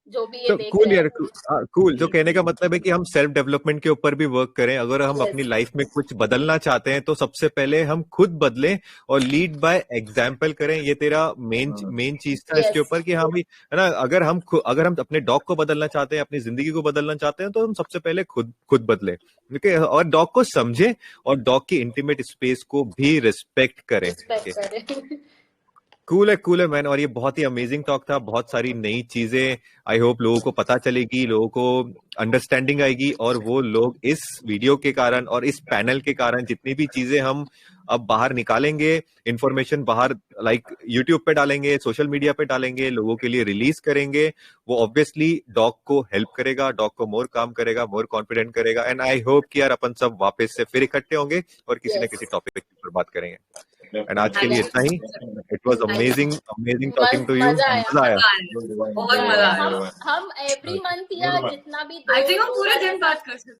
जो भी ये तो देख कूल रहे यार, हैं। कूल। तो कहने का मतलब है कि हम सेल्फ डेवलपमेंट के ऊपर भी वर्क करें। अगर हम Yes. अपनी लाइफ में कुछ बदलना चाहते हैं तो सबसे पहले हम खुद बदलें और लीड बाय एग्जाम्पल करें। ये तेरा मेन चीज था इसके Yes. ऊपर कि हम है ना, अगर हम अपने डॉग को बदलना चाहते हैं, अपनी जिंदगी को बदलना चाहते हैं, तो हम सबसे पहले खुद बदले, ठीक है, और डॉग को समझे और डॉग की इंटीमेट स्पेस को भी रिस्पेक्ट करें। Respect करें। कूल है मैन। और ये बहुत ही अमेजिंग टॉक था, बहुत सारी नई चीजें आई होप लोगों को पता चलेगी, लोगों को अंडरस्टैंडिंग आएगी, और वो लोग इस वीडियो के कारण और इस पैनल के कारण जितनी भी चीजें हम अब बाहर निकालेंगे, इंफॉर्मेशन बाहर लाइक यूट्यूब पे डालेंगे, सोशल मीडिया पे डालेंगे, लोगों के लिए रिलीज करेंगे, वो ऑब्वियसली डॉग को हेल्प करेगा, डॉग को मोर काम करेगा, मोर कॉन्फिडेंट करेगा। एंड आई होप कि यार अपन सब वापस से फिर इकट्ठे होंगे और किसी न किसी टॉपिक पर बात करेंगे। एंड आज के लिए इतना ही। It was amazing talking to you. मजा आया। मजा आया। बहुत मजा आया। हम एवरी मंथ या जितना भी आई थिंक हम 2 पूरे बार दिन ऐसा बात कर सकते हैं।